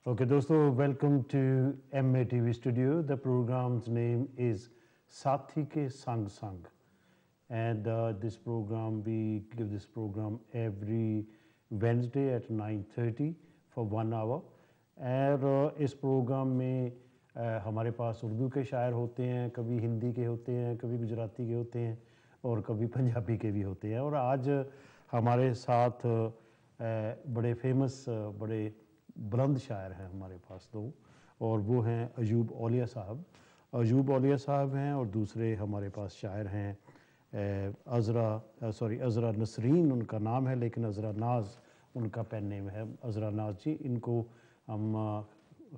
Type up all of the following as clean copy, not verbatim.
Okay, dosto, welcome to MA TV studio. The program's name is Sathi Ke Sang Sang, and this program, we give this program every Wednesday at 9:30 for 1 hour. और इस programme में हमारे पास उर्दू के शायर होते हैं, कभी हिंदी के होते हैं, कभी गुजराती के होते हैं और कभी पंजाबी के भी होते हैं। और आज हमारे साथ बड़े फेमस, बड़े बुलंद शायर हैं हमारे पास दो, और वो हैं अयूब औलिया साहब। अयूब औलिया साहब हैं और दूसरे हमारे पास शायर हैं अज़रा नसरीन उनका नाम है, लेकिन अज़रा नाज उनका पेन नेम है। अज़रा नाज जी, इनको हम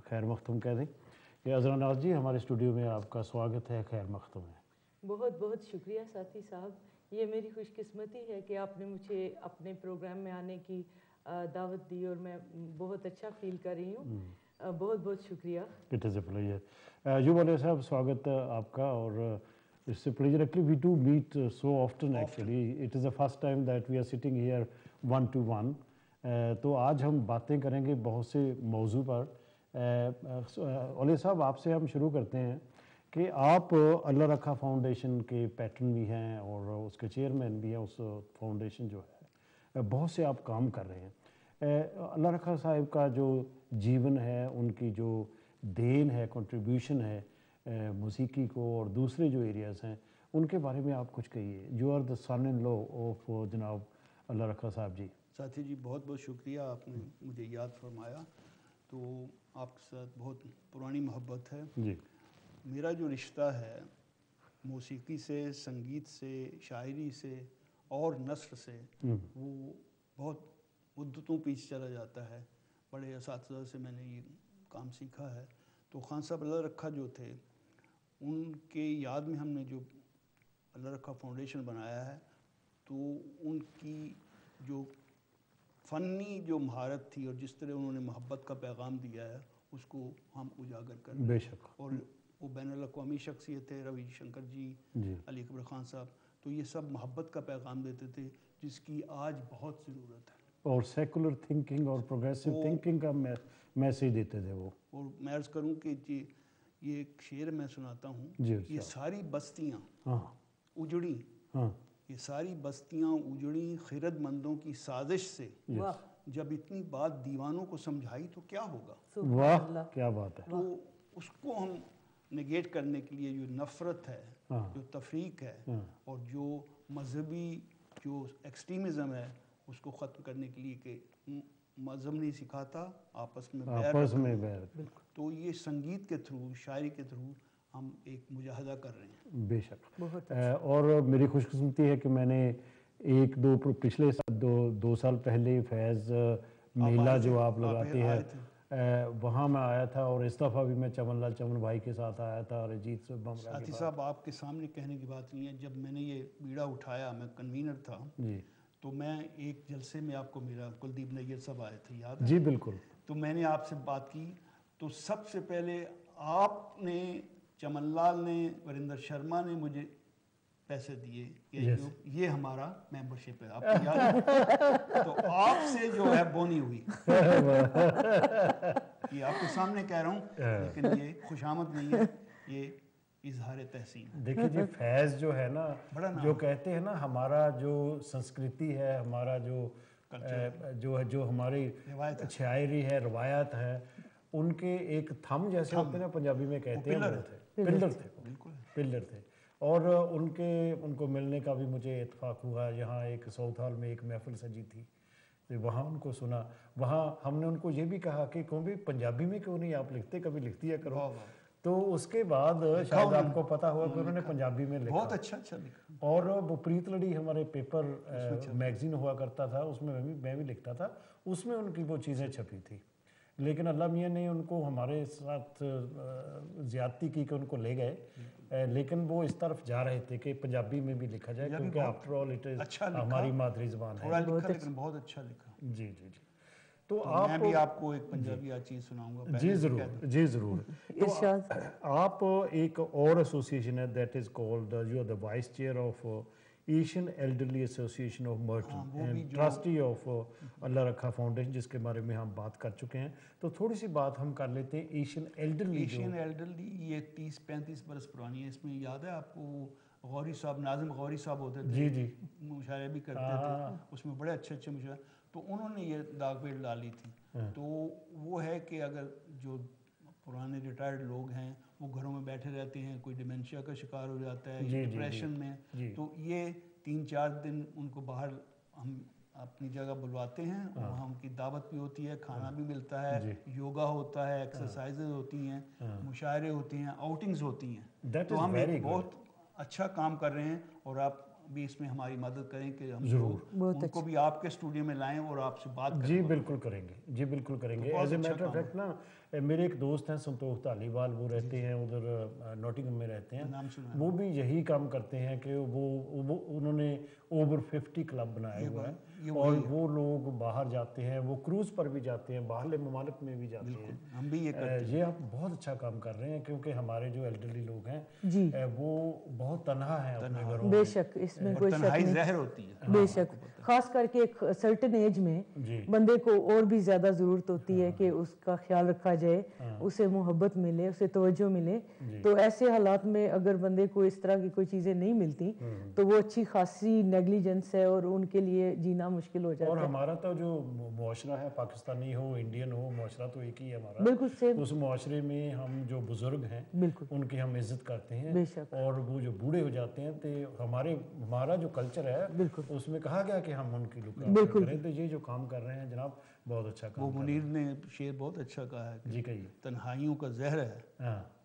खैर मख्तूम कह दें। कि अज़रा नाज जी, हमारे स्टूडियो में आपका स्वागत है, खैर मख्तूम है। बहुत बहुत शुक्रिया साथी साहब, ये मेरी खुशकिस्मती है कि आपने मुझे अपने प्रोग्राम में आने की दावत दी और मैं बहुत अच्छा फील कर रही हूँ। बहुत बहुत शुक्रिया। It is a pleasure. Ayub Auliya साहब, स्वागत आपका। और it's a pleasure, actually we do meet so often, actually it is the first time that we are sitting here 1 to 1। तो आज हम बातें करेंगे बहुत से मौजू पर। औलिया साहब, आपसे हम शुरू करते हैं कि आप अल्लाह रखा फाउंडेशन के पैटर्न भी हैं और उसके चेयरमैन भी हैं। उस फाउंडेशन जो है, बहुत से आप काम कर रहे हैं। अल्लाह रखा साहब का जो जीवन है, उनकी जो देन है, कंट्रीब्यूशन है मौसीकी को और दूसरे जो एरियाज़ हैं, उनके बारे में आप कुछ कहिए। You are the son in law of जनाब अल्लाह रखा साहब जी। साथी जी, बहुत बहुत शुक्रिया, आपने मुझे याद फरमाया। तो आपके साथ बहुत पुरानी मोहब्बत है जी। मेरा जो रिश्ता है मौसीकी से, संगीत से, शायरी से और नस्र से, वो बहुत मुद्दतों पीछे चला जाता है। बड़े असातिज़ा से मैंने ये काम सीखा है। तो खान साहब अल्लाह रखा जो थे, उनके याद में हमने जो अल्लाह रखा फाउंडेशन बनाया है, तो उनकी जो फ़नी जो महारत थी और जिस तरह उन्होंने मोहब्बत का पैगाम दिया है, उसको हम उजागर कर रहे हैं। बेशक। और वो बैनुल-अक़वामी शख्सियत है, रवि शंकर जी, अली अकबर खान साहब, तो ये सब मोहब्बत का पैगाम देते थे, जिसकी आज बहुत ज़रूरत है। और सेकुलर थिंकिंग और प्रोग्रेसिव थिंकिंग का मैसेज देते थे वो। और मैं अर्ज़ करूँ कि ये एक शेर मैं सुनाता हूँ। ये सारी बस्तियाँ उजड़ी, ये सारी बस्तियाँ उजड़ी खिरदमंदों की साजिश से, जब इतनी बात दीवानों को समझाई तो क्या होगा। वाह, क्या बात है। तो उसको हम नेगेट करने के लिए जो नफ़रत है, जो तफरीक है और जो मजहबी जो एक्सट्रीमिज़म है, उसको ख़त्म करने के लिए कि मज़हब नहीं सिखाता आपस में बैर। तो ये संगीत के थ्रू, शायरी के थ्रू हम एक मुजाहदा कर रहे हैं। बेशक। और मेरी खुशकिस्मती है कि मैंने पिछले दो साल पहले फैज़ मेला जो आप लगाते हैं, वहाँ मैं आया था। और इस दफ़ा भी मैं चमन भाई के साथ आया था और अजीत साथी साहब, आपके सामने कहने की बात नहीं है, जब मैंने ये बीड़ा उठाया, मैं कन्वीनर था जी, तो मैं एक जलसे में आपको मेरा कुलदीप नैयर साहब आए थे, याद है? जी बिल्कुल। तो मैंने आपसे बात की, तो सबसे पहले आपने, चमनलाल ने, वरिंदर शर्मा ने मुझे पैसे दिए कि ये हमारा मेंबरशिप है, आपको याद है? तो आपसे जो है बोनी हुई। ये आपके सामने कह रहा हूँ, लेकिन ये खुशामद नहीं है, ये इजहार तहसीन। देखिए जी, फैज़ जो है ना, जो कहते हैं ना, हमारा जो संस्कृति है, हमारा जो हमारी शायरी है, रवायत है, उनके एक थम जैसे होते हैं ना, पंजाबी में कहते हैं, पिलर थे। और उनको मिलने का भी मुझे इत्तेफाक हुआ। यहाँ एक साउथ हॉल में एक महफिल सजी थी, तो वहाँ उनको सुना। वहाँ हमने उनको ये भी कहा कि कभी पंजाबी में क्यों नहीं आप लिखते, कभी लिख दिया करो। तो उसके बाद शायद आपको पता हुआ कि उन्होंने पंजाबी में लिखा, बहुत अच्छा लिखा। और वो प्रीत लड़ी हमारे पेपर मैगजीन हुआ करता था, उसमें मैं भी लिखता था, उसमें उनकी वो चीज़ें छपी थी। लेकिन अल्लाह मियाँ ने उनको हमारे साथ ज़्यादती की कि उनको ले गए, लेकिन वो इस तरफ जा रहे थे कि पंजाबी में भी लिखा जाए, क्योंकि आफ्टर ऑल इट इज़ हमारी मादरी ज़बान है। लेकिन बहुत अच्छा लिखा। जी जी जी। तो मैं भी आपको एक पंजाबी चीज़ सुनाऊंगा। जी ज़रूर, जी ज़रूर। तो आप एक और एसोसिएशन है, that is called, you are the vice chair of Asian elderly association of merchant and trustee of Allah Rakha foundation, जिसके बारे में हम बात कर चुके हैं। तो थोड़ी सी बात हम कर लेते हैं एशियन एल्डरली। ये 30-35 बरस पुरानी है। इसमें याद है आपको गौरी साहब, नाज़िम गौरी साहब होते थे, जी जी, मुशायरे भी करते थे, उसमें बड़े अच्छे अच्छे मुशायरे, तो उन्होंने ये दागपेट डाली थी। तो वो है कि अगर जो पुराने रिटायर्ड लोग हैं वो घरों में बैठे रहते हैं, कोई डिमेंशिया का शिकार हो जाता है, डिप्रेशन में, तो ये 3-4 दिन उनको बाहर हम अपनी जगह बुलवाते हैं, वहाँ उनकी दावत भी होती है, खाना भी मिलता है, योगा होता है, एक्सरसाइजेज होती हैं, मुशायरे होती हैं, आउटिंग्स होती हैं। तो हम एक बहुत अच्छा काम कर रहे हैं और आप भी इसमें हमारी मदद करें कि हम उनको भी आपके स्टूडियो में लाएं और आपसे बात करें। जी बिल्कुल करेंगे, जी बिल्कुल करेंगे। As a matter of fact ना, मेरे एक दोस्त हैं संतोष धालीवाल, वो रहते हैं उधर नॉटिंघम में रहते हैं, वो भी यही काम करते हैं कि वो उन्होंने ओवर 50 क्लब बनाया हुआ है और वो लोग बाहर जाते हैं, वो क्रूज़ पर भी जाते हैं, बाहरले ममालिक में भी जाते हैं। हम भी ये आप बहुत अच्छा काम कर रहे हैं, क्योंकि हमारे जो एल्डरली लोग हैं वो बहुत तन्हा हैं अपने घरों में। बेशक, इसमें कोई शक नहीं, ज़हर होती है बेशक, खास करके एक सर्टेन एज में बंदे को और भी ज़्यादा ज़रूरत होती है कि उसका ख्याल रखा जाए, उसे मोहब्बत मिले, उसे तवज्जो मिले। तो ऐसे हालात में अगर बंदे को इस तरह की कोई चीज़ें नहीं मिलती तो वो अच्छी खासी नेग्लिजेंस है और उनके लिए जीना मुश्किल हो जाता है। और हमारा तो जो मुआशरा है, पाकिस्तानी हो इंडियन हो, मुआशरा तो एक ही है हमारा, बिल्कुल सेम। उस मुआशरे में हम जो बुजुर्ग हैं बिल्कुल उनकी हम इज्जत करते हैं, और वो जो बूढ़े हो जाते हैं तो हमारा जो कल्चर है उसमें कहा गया कि हम उनकी लुक करें। तो ये जो काम कर रहे हैं जनाब, बहुत अच्छा काम। वो मुनीर ने शेर बहुत अच्छा कहा है, जी कहिए। तन्हाइयों का जहर है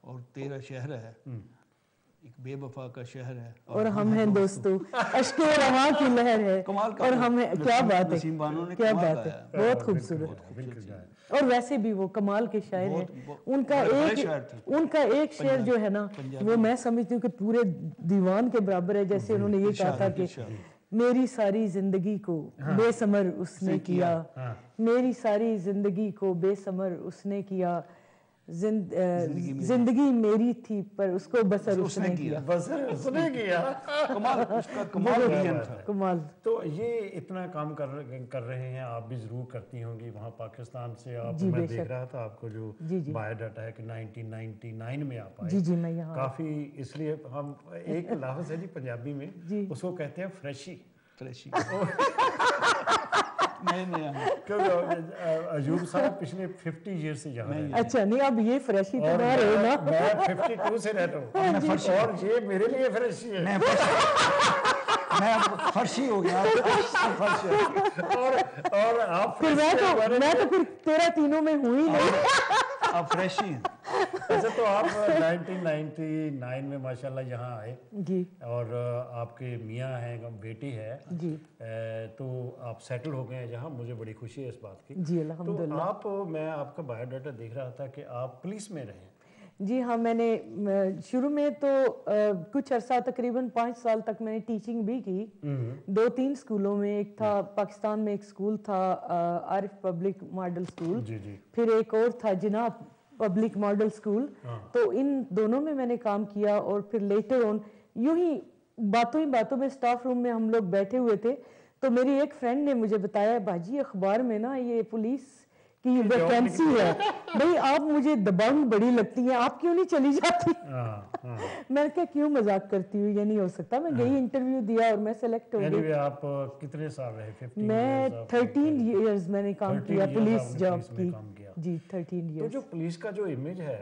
और तेरा शहर है, एक बेवफा का शहर है और हम हैं दोस्तों, अश्के रवां की लहर है, और हम क्या बात है, क्या बात है, बहुत खूबसूरत। और वैसे भी वो कमाल के शायर हैं। उनका एक शेर जो है ना, वो मैं समझती हूँ कि पूरे दीवान के बराबर है। जैसे उन्होंने ये कहा था कि मेरी सारी जिंदगी को बेसमर उसने किया, मेरी सारी जिंदगी को बेसमर उसने किया, जिंदगी मेरी थी पर उसको बसर उसने किया। कमाल। तो ये इतना काम कर रहे हैं, आप भी जरूर करती होंगी वहाँ पाकिस्तान से। आप मैं देख रहा था आपको जो बायोडाटा है कि 1999 में आप आए। जी मैं यहाँ काफी, इसलिए हम एक लफ्ज़ है जी पंजाबी में, उसको कहते हैं फ्रेशी। अयूब साहब पिछले 50 ईयर से यहाँ हैं। अच्छा, नहीं अब ये फ्रेशी तो रह रहे हो ना। मैं 52 से रहता हूँ और ये मेरे लिए फ्रेशी है। मैं फर्शी हो गया और आप मैं तो फिर तेरा तीनों में हुई नहीं। आप फ्रेशी हैं। अच्छा, तो आप 1999 में माशाल्लाह यहाँ आए जी, और आपके मियाँ हैं, बेटी है जी, तो आप सेटल हो गए हैं जहाँ, मुझे बड़ी खुशी है इस बात की जी अल्हम्दुलिल्लाह। तो मैं आपका बायोडाटा देख रहा था कि आप पुलिस में रहे। जी हाँ, मैंने शुरू में तो कुछ अरसा तकरीबन 5 साल तक मैंने टीचिंग भी की 2-3 स्कूलों में। एक था पाकिस्तान में, एक स्कूल था आरिफ पब्लिक मॉडल स्कूल, फिर एक और था जिना पब्लिक मॉडल स्कूल। तो इन दोनों में मैंने काम किया और फिर लेटर ऑन यूं ही बातों में स्टाफ रूम में हम लोग बैठे हुए थे तो मेरी एक फ्रेंड ने मुझे बताया, बाजी अखबार में ना ये पुलिस की वैकेंसी है, भाई आप मुझे दबंग बड़ी लगती हैं, आप क्यों नहीं चली जाती? मैंने कहा क्यों मजाक करती हूँ, ये नहीं हो सकता। मैं गई, इंटरव्यू दिया और मैं सेलेक्ट हो गई। आप कितने साल रहे? मैं 13 इयर्स मैंने काम किया पुलिस जॉब की। जी 13 इयर्स। तो जो पुलिस का जो इमेज है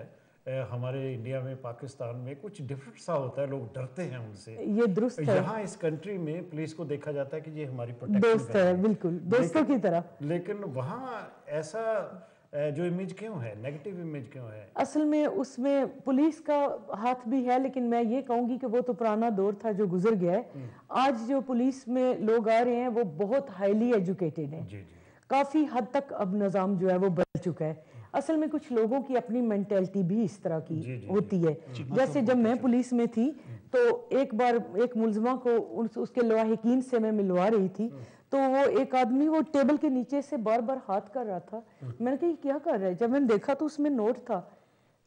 हमारे इंडिया में, पाकिस्तान में कुछ डिफरेंट सा होता है, लोग डरते हैं उनसे। ये दुरुस्त है। यहाँ इस कंट्री में पुलिस को देखा जाता है कि ये हमारी प्रोटेक्शन दोस्त है, बिल्कुल दोस्तों की तरह। लेकिन वहाँ ऐसा जो इमेज क्यों है, नेगेटिव इमेज क्यों है? असल में उसमें पुलिस का हाथ भी है, लेकिन मैं ये कहूँगी कि वो तो पुराना दौर था जो गुजर गया है। आज जो पुलिस में लोग आ रहे हैं वो बहुत हाईली एजुकेटेड हैं। काफ़ी हद तक अब निज़ाम जो है वो बदल चुका है। असल में कुछ लोगों की अपनी मेंटेलिटी भी इस तरह की होती है। जैसे जब मैं पुलिस में थी तो एक बार एक मुलजमा को उसके लवाहिकीन से मैं मिलवा रही थी, तो वो एक आदमी वो टेबल के नीचे से बार बार हाथ कर रहा था। मैंने कहा क्या कर रहा है? जब मैंने देखा तो उसमें नोट था।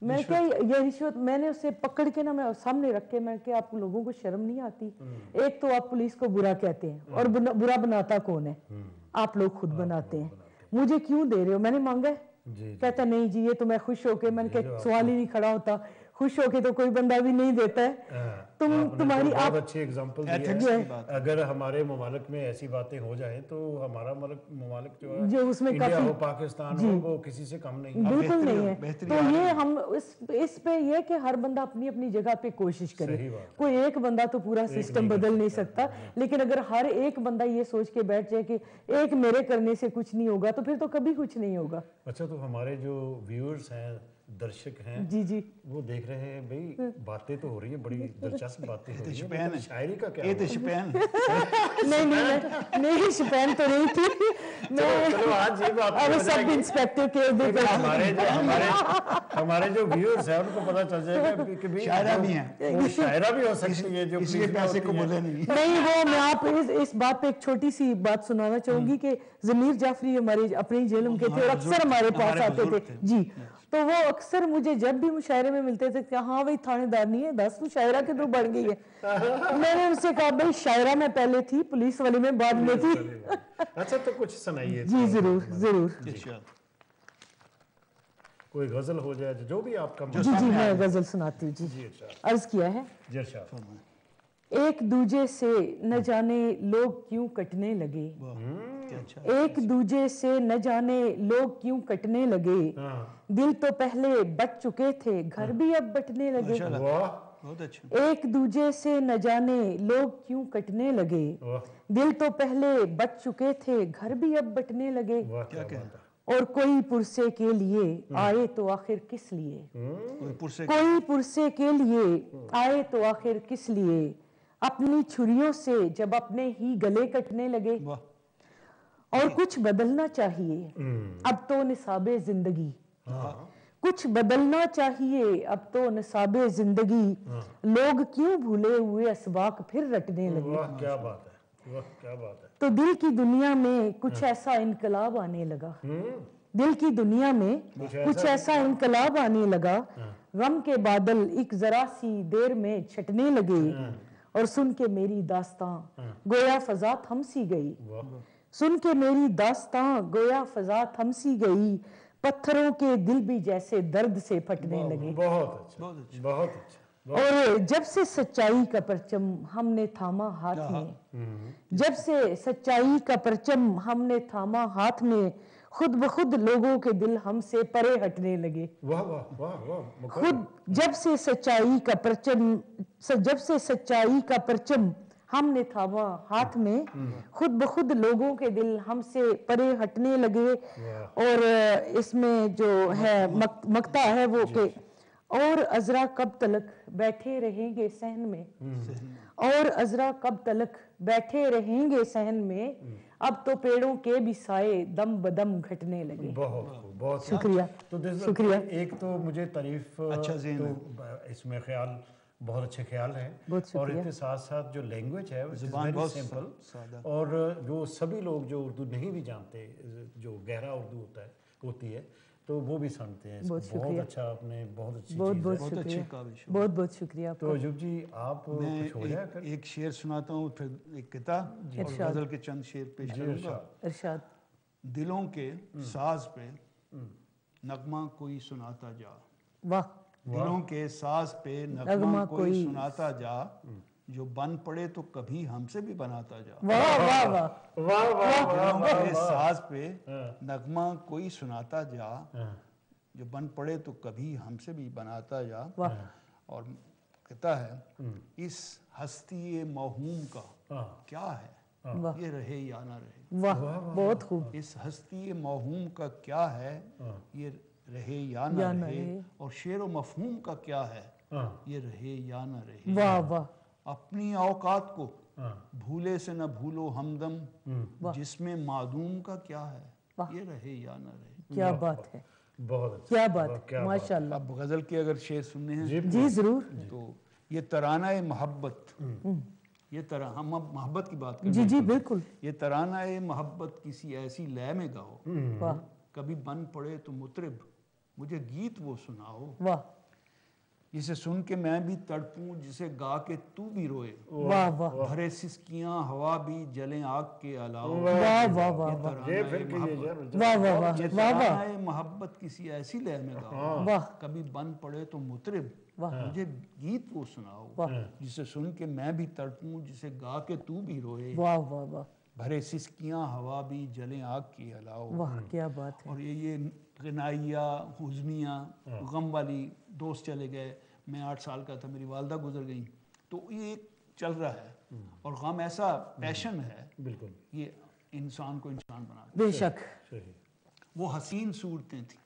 میں کیا یہ رشوت میں نے اسے پکڑ کے نا میں سامنے رکھ کے میں کہ آپ لوگوں کو شرم نہیں آتی؟ ایک تو آپ پولیس کو برا کہتے ہیں اور برا بناتا کون ہے؟ آپ لوگ خود بناتے ہیں. مجھے کیوں دے رہے ہو؟ میں نے مانگا ہے؟ کہتا نہیں جی یہ تو میں خوش ہو کے, میں نے کہا سوال ہی نہیں کھڑا ہوتا, خوش ہو کے تو کوئی بندہ بھی نہیں دیتا ہے. تمہاری بہت اچھی اگزامپل دی ہے. اگر ہمارے ممالک میں ایسی باتیں ہو جائیں تو ہمارا ممالک جو ہے جو اس میں انڈیا ہو پاکستان ہو وہ کسی سے کم نہیں ہے. بالکل نہیں ہے. تو یہ ہم اس پہ یہ کہ ہر بندہ اپنی اپنی جگہ پہ کوشش کرے. کوئی ایک بندہ تو پورا سسٹم بدل نہیں سکتا, لیکن اگر ہر ایک بندہ یہ سوچ کے بیٹھ جائے کہ ایک میرے کرنے سے کچھ نہیں ہوگا تو پھر تو کبھی کچھ نہیں ہوگا. اچھا تو ہمارے جو ویورز ہیں, درشک ہیں, جی وہ دیکھ رہے ہیں بھئی باتیں تو ہو رہی ہیں, بڑی دلچسپ باتیں ہو رہی ہیں, شاعری کا کیا نہیں شپین تو نہیں تھی. چلو آج یہ بات سب انسپیکٹر کے ہمارے جو ویورز ہیں ان کو پتہ چل جائے گا کہ شاعرہ بھی ہیں, وہ شاعرہ بھی ہو سکتی ہے جو اس لیے پیسے کو بولے نہیں. وہ میں آپ اس بات پہ ایک چھوٹی سی بات سنانا چاہوں گی کہ ضمیر جعفری ہمارے اپنی جیلم کے تھے اور اکثر ہمارے پاس آتے تھے. جی تو وہ اکثر مجھے جب بھی مشاعرے میں ملتے تھے کہ ہاں بھائی تھانے دار نہیں ہے, 10 تو شاعرہ کے تو بڑھ گئی ہے. میں نے ان سے کہا بھائی شاعرہ میں پہلے تھی, پولیس والی میں بعد میں تھی. اچھا تو کچھ سنائیے. جی ضرور ضرور. کوئی غزل ہو جائے جو بھی آپ کا. جی میں غزل سناتی ہوں. جی عرض کیا ہے. ایک دوجے سے نہ جانے لوگ کیوں کٹنے لگے, ایک دوجے سے نہ جانے لوگ کیوں کٹنے لگے, دل تو پہلے بٹ چکے تھے گھر بھی اب بٹنے لگے. ایک دوجے سے نہ جانے لوگ کیوں کٹنے لگے, دل تو پہلے بٹ چکے تھے گھر بھی اب بٹنے لگے. اور کوئی پرسے کے لیے آئے تو آخر کس لیے, کوئی پرسے کے لیے آئے تو آخر کس لیے, اپنی چھریوں سے جب اپنے ہی گلے کٹنے لگے. اور کچھ بدلنا چاہیے اب تو نصاب زندگی, کچھ بدلنا چاہیے اب تو نصاب زندگی, لوگ کیوں بھولے ہوئے اسباق پھر رٹنے لگے. کیا بات ہے, کیا بات ہے. تو دل کی دنیا میں کچھ ایسا انقلاب آنے لگا, دل کی دنیا میں کچھ ایسا انقلاب آنے لگا, غم کے بادل ایک ذرا سی دیر میں چھٹنے لگے, اور سن کے میری داستان گویا فضا تھم سی گئی, سن کے میری داستان گویا فضا تھم سی گئی, پتھروں کے دل بھی جیسے درد سے پھٹنے لگے. بہت اچھا, بہت اچھا. اور جب سے سچائی کا پرچم ہم نے تھاما ہاتھ میں, جب سے سچائی کا پرچم ہم نے تھاما ہاتھ میں, خود بخود لوگوں کے دل ہم سے پرے ہٹنے لگے. خود جب سے سچائی کا پرچم, جب سے سچائی کا پرچم ہم نے تھاما ہاتھ میں, خود بخود لوگوں کے دل ہم سے پرے ہٹنے لگے. اور اس میں جو ہے مقطع ہے وہ کہ اور عذرا کب تلک بیٹھے رہیں گے صحن میں, اور عذرا کب تلک بیٹھے رہیں گے صحن میں, اب تو پیڑوں کے بھی سائے دم بدم گھٹنے لگے. بہت شکریہ. شکریہ. ایک تو مجھے تعریف اس میں خیال بہت اچھے خیال ہیں, اور اس کے ساتھ ساتھ جو لینگویج ہے زبان بہت سمپل, اور جو سبھی لوگ جو اردو نہیں بھی جانتے, جو گہرا اردو ہوتی ہے تو وہ بھی سنتے ہیں. بہت اچھا, آپ نے بہت اچھی چیز, بہت بہت شکریہ. تو ایوب جی آپ کچھ ہو جائے کر ایک شعر سناتا ہوں, پھر ایک کتاب اور غزل کے چند شعر پیش کروں گا. ارشاد. دلوں کے ساز پہ نغمہ کوئی سناتا جا, واہ. دلوں کے ساز پہ نغمہ کوئی سناتا جا, جو بن پڑے تو کبھی ہم سے بھی بناتا جا. واہ واہ واہ. دلوں کے ساز پہ نغمہ کوئی سناتا جا, جو بن پڑے تو کبھی ہم سے بھی بناتا جا. اور کہتا ہے اس ہستی موہوم کا کیا ہے, یہ رہے یا نہ رہے. واہ بہت خوب. اس ہستی موہوم کا کیا ہے, یہ رہے یا نہ رہے, اور شعر و مفہوم کا کیا ہے, یہ رہے یا نہ رہے. واہ واہ. اپنی اوقات کو بھولے سے نہ بھولو ہمدم, جس میں معدوم کا کیا ہے, یہ رہے یا نہ رہے. کیا بات ہے, بہت کیا بات, ماشاءاللہ. اب غزل کے اگر شعر سننے ہیں جی ضرور. تو یہ ترانہ محبت, یہ ہم اب محبت کی بات کریں. جی جی بالکل. یہ ترانہ محبت کسی ایسی لے میں گاؤ, کبھی بن پڑے تو مطرب मुझे गीत वो सुनाओ वाह जिसे सुन के मैं भी तड़पूं, जिसे गा के तू भी रोए, वाह वाह भरे सिसकियां हवा भी जले आग के अलावा। वाह वाह वाह वाह ये फिर कीजिए यार, वाह वाह वाह ये वाह वाह तराना मोहब्बत किसी ऐसी लय में गाओ, वाह कभी बन पड़े तो मुतरिब, वाह मुझे गीत वो सुनाओ वाह जिसे सुन के मैं भी तड़पूं, जिसे गा के तू भी रोए, वाह वाह वाह भरे सिसकियां हवा भी जले आग की अलाओ। वाह क्या बात है। और ये गनाइया हुजनिया गम वाली दोस्त चले गए, मैं 8 साल का था, मेरी वालदा गुजर गई, तो ये चल रहा है। और गम ऐसा पैशन है, बिल्कुल ये इंसान को इंसान बना देता बेशक सही। है। वो हसीन सूरतें थी,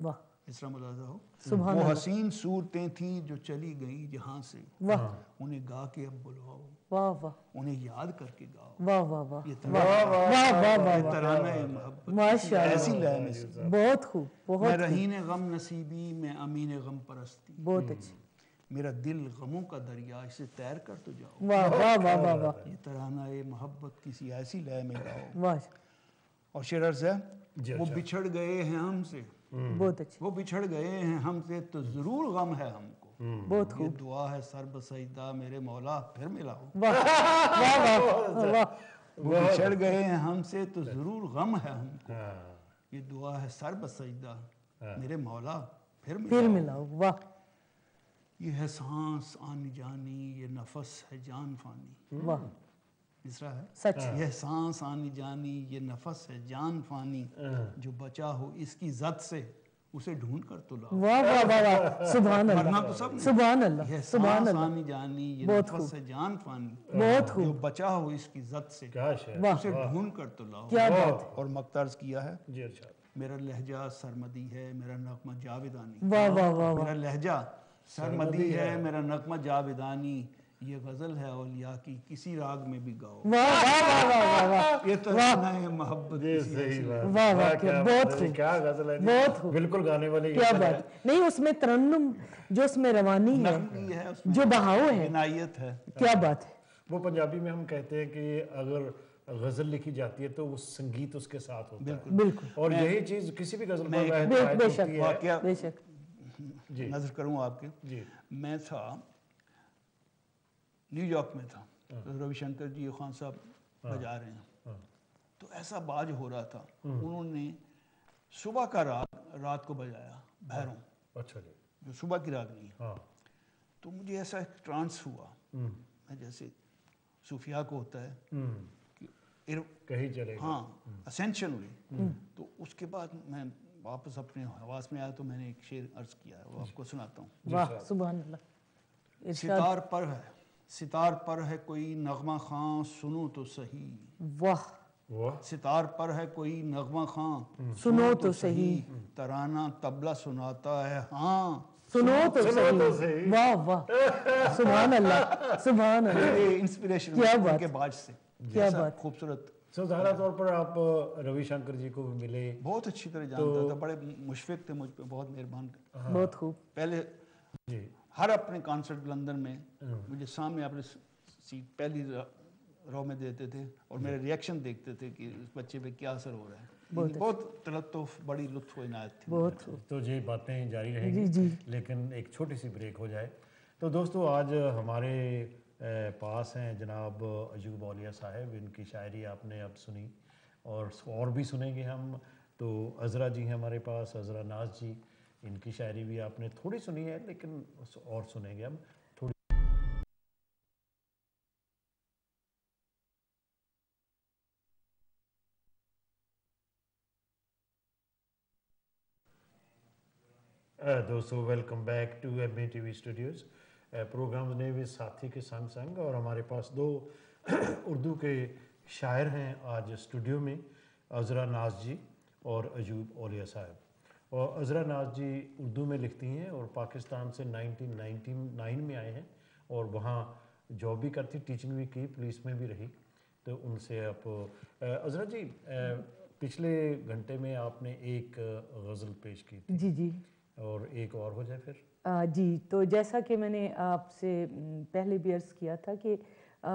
वाह इस तरह मुलाजा हो, सुभान वो अल्लाह हसीन सूरतें थी जो चली गई जहाँ से, वाह उन्हें गा के अब बुलाओ, वाह वाह उन्हें याद करके गाओ। वाह वाह वाह ये वाह वाह वाह वाह ये तराना है मोहब्बत माशाअल्लाह ऐसी लय में से। बहुत खूब मैं बहुत खूब रहीने गम नसीबी, मैं अमीन गम परस्ती, बहुत अच्छी मेरा दिल गमों का दरिया, इसे तैर कर तो जाओ। वाह वाह वाह वाह वाह ये तराना ए मोहब्बत किसी ऐसी लय में गाओ। वाह और शेर अर्ज़ है, जी, वो अच्छा। बिछड़ गए हैं हमसे, बहुत अच्छी वो बिछड़ गए हैं हमसे तो ज़रूर गम है हमको, बहुत ये खूब दुआ है सर बसजदा मेरे मौला फिर मिलाओ। वाह वाह वाह वाह वो बिछड़ गए हैं हमसे तो ज़रूर गम है हमको, हाँ, ये दुआ है सर बसजदा मेरे मौला फिर फिर मिलाओ। मिलाओ वाह ये है सांस आनी जानी, ये नफस है जान फानी, वाह तीसरा है सच यह सांस आनी जानी, ये नफस है जान फानी, जो बचा हो इसकी जद से उसे ढूंढ कर तो लाओ। वाह वाह वाह वाह सुभान मरना अल्लाह तो सब नहीं। सुभान अल्लाह यह सुभान सांस अल्लाह आनी जानी, ये बहुत नफस है जान फानी, बहुत जो खूब बचा हो इसकी जद से क्या शेर। वाह उसे ढूंढ कर तो लाओ। क्या बात है और मकतर्ज किया है, जी अच्छा। मेरा लहजा सरमदी है, मेरा नगमा जावेदानी, वाह वाह वाह वाह मेरा लहजा सरमदी है, मेरा नगमा जावेदानी, ये गजल है औलिया की किसी राग में भी गाओ। वाह वाह वाह वाह वाह वाह ये तो सुना है मोहब्बत ये किसी सही ऐसी बात। वाह वाह क्या क्या बात बहुत है, खूब क्या गजल है जी। बहुत खूब बिल्कुल गाने वाली क्या गजल है। बात नहीं उसमें तरन्नुम जो उसमें रवानी है नगमी है उसमें, जो बहाव है इनायत है। क्या बात है वो पंजाबी में हम कहते हैं कि अगर गजल लिखी जाती है तो वो संगीत उसके साथ होता है, बिल्कुल और यही चीज किसी भी गजल मैं में एक- वाहिद बेशक होती है। वाकया बेशक जी नजर करूं आपके, जी मैं था न्यूयॉर्क में था, तो रविशंकर जी खान साहब बजा रहे हैं, हाँ, तो ऐसा बाज हो रहा था, उन्होंने सुबह का राग रात को बजाया, भैरों, अच्छा जी जो सुबह की राग नहीं है। हाँ तो मुझे ऐसा एक ट्रांस हुआ, मैं जैसे सूफिया को होता है कि कहीं चलेगा। हाँ असेंशन हुई। तो उसके बाद मैं वापस अपने हवास में आया, तो मैंने एक शेर अर्ज किया है, वो आपको सुनाता हूँ। वाह सुभान अल्लाह इरशाद सितार पर है, सितार पर है कोई नगमा खां, सुनो तो सही, वाह वाह सितार पर है कोई नगमा खां, सुनो तो सही, तराना तबला सुनाता है हाँ। सुनो तो तो सही सही। वाह वाह सुभान अल्लाह सुभान अल्लाह ये इंस्पिरेशन क्या बात उनके बाज से, क्या ऐसा बात। खूबसूरत, सो ज़ाहिर तौर पर आप रविशंकर जी को भी मिले। बहुत अच्छी तरह जानता था, बड़े मुशफिक थे मुझ पे, बहुत मेहरबान थे। बहुत खूब पहले जी हर अपने कॉन्सर्ट लंदन में मुझे सामने अपने सीट पहली रो में देते थे, और मेरे रिएक्शन देखते थे कि इस बच्चे पे क्या असर हो रहा है। बहुत तलत्तुफ़, बड़ी लुत्फ़ इनायत थी। बहुत खूब तो ये बातें जारी जी रहेंगी, जी लेकिन एक छोटी सी ब्रेक हो जाए। तो दोस्तों आज हमारे पास हैं जनाब अयूब औलिया साहब, इनकी शायरी आपने अब सुनी और भी सुनेंगे हम। तो अज़रा जी हैं हमारे पास, अज़रा नाज जी, इनकी शायरी भी आपने थोड़ी सुनी है, लेकिन और सुनेंगे हम थोड़ी। दोस्तों welcome back to MATV studios. Programme ने भी साथी के संग संग, और हमारे पास दो उर्दू के शायर हैं आज स्टूडियो में, अज़रा नाज जी और अयूब औलिया साहब। और अज़रा नाज जी उर्दू में लिखती हैं और पाकिस्तान से 1999 में आए हैं, और वहाँ जॉब भी करती, टीचिंग भी की, पुलिस में भी रही। तो उनसे आप अज़रा जी, पिछले घंटे में आपने एक गज़ल पेश की थी, जी जी और एक और हो जाए फिर। जी तो जैसा कि मैंने आपसे पहले भी अर्ज़ किया था कि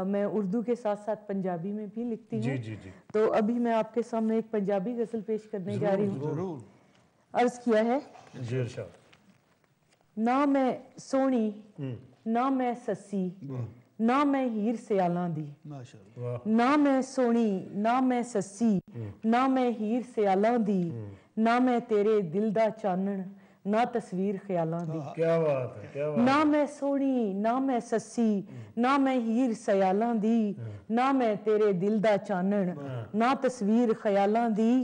मैं उर्दू के साथ साथ पंजाबी में भी लिखती जी हूँ। जी जी तो अभी मैं आपके सामने एक पंजाबी गज़ल पेश करने जा रही हूँ। जरूर। अर्ज किया है, जी इरशाद। ना मैं सोनी ना मैं सस्सी ना मैं हीर सियालां दी, माशाअल्लाह। वाह ना मैं सोनी ना मैं सस्सी ना मैं हीर सियालां दी, ना मैं तेरे दिल दा चानन ना तस्वीर ख्यालां दी। क्या बात है, क्या बात ना मैं सोनी ना मैं सस्सी ना मैं हीर सियालां दी, ना मैं तेरे दिल दा चानन ना तस्वीर ख्यालां दी।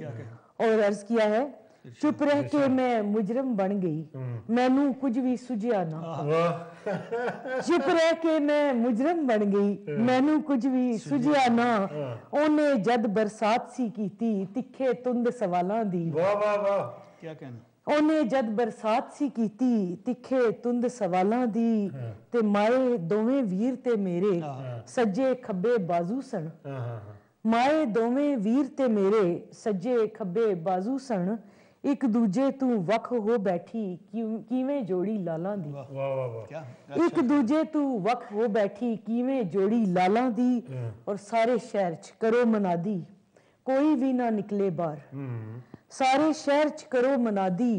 और अर्ज किया है, चुप रह के मैं मुजरम बन गई, मैनू कुछ भी सुझिया ना। वाह चुप रह के मैं मुजरम बन गई, मैनू कुछ भी सुझिया ना। ओने जद बरसात सी कीती तिखे तुंद सवालां दी, वाह वाह वाह। क्या कहना। ओने जद बरसात सी कीती तिखे तुंद सवालां दी, ते माए दोवें वीर ते मेरे सज्जे खब्बे बाजू सन। हाँ हाँ हाँ माए दोवें वीर ते मेरे सज्जे खब्बे बाजू सन, एक दूजे तू वख हो बैठी किवें जोड़ी लालां दी। वाह वाह वाह। क्या एक दूजे तू वख हो बैठी किवें जोड़ी लालां दी, और सारे शहर च करो मनादी कोई भी ना निकले बाहर। सारे शहर च करो मनादी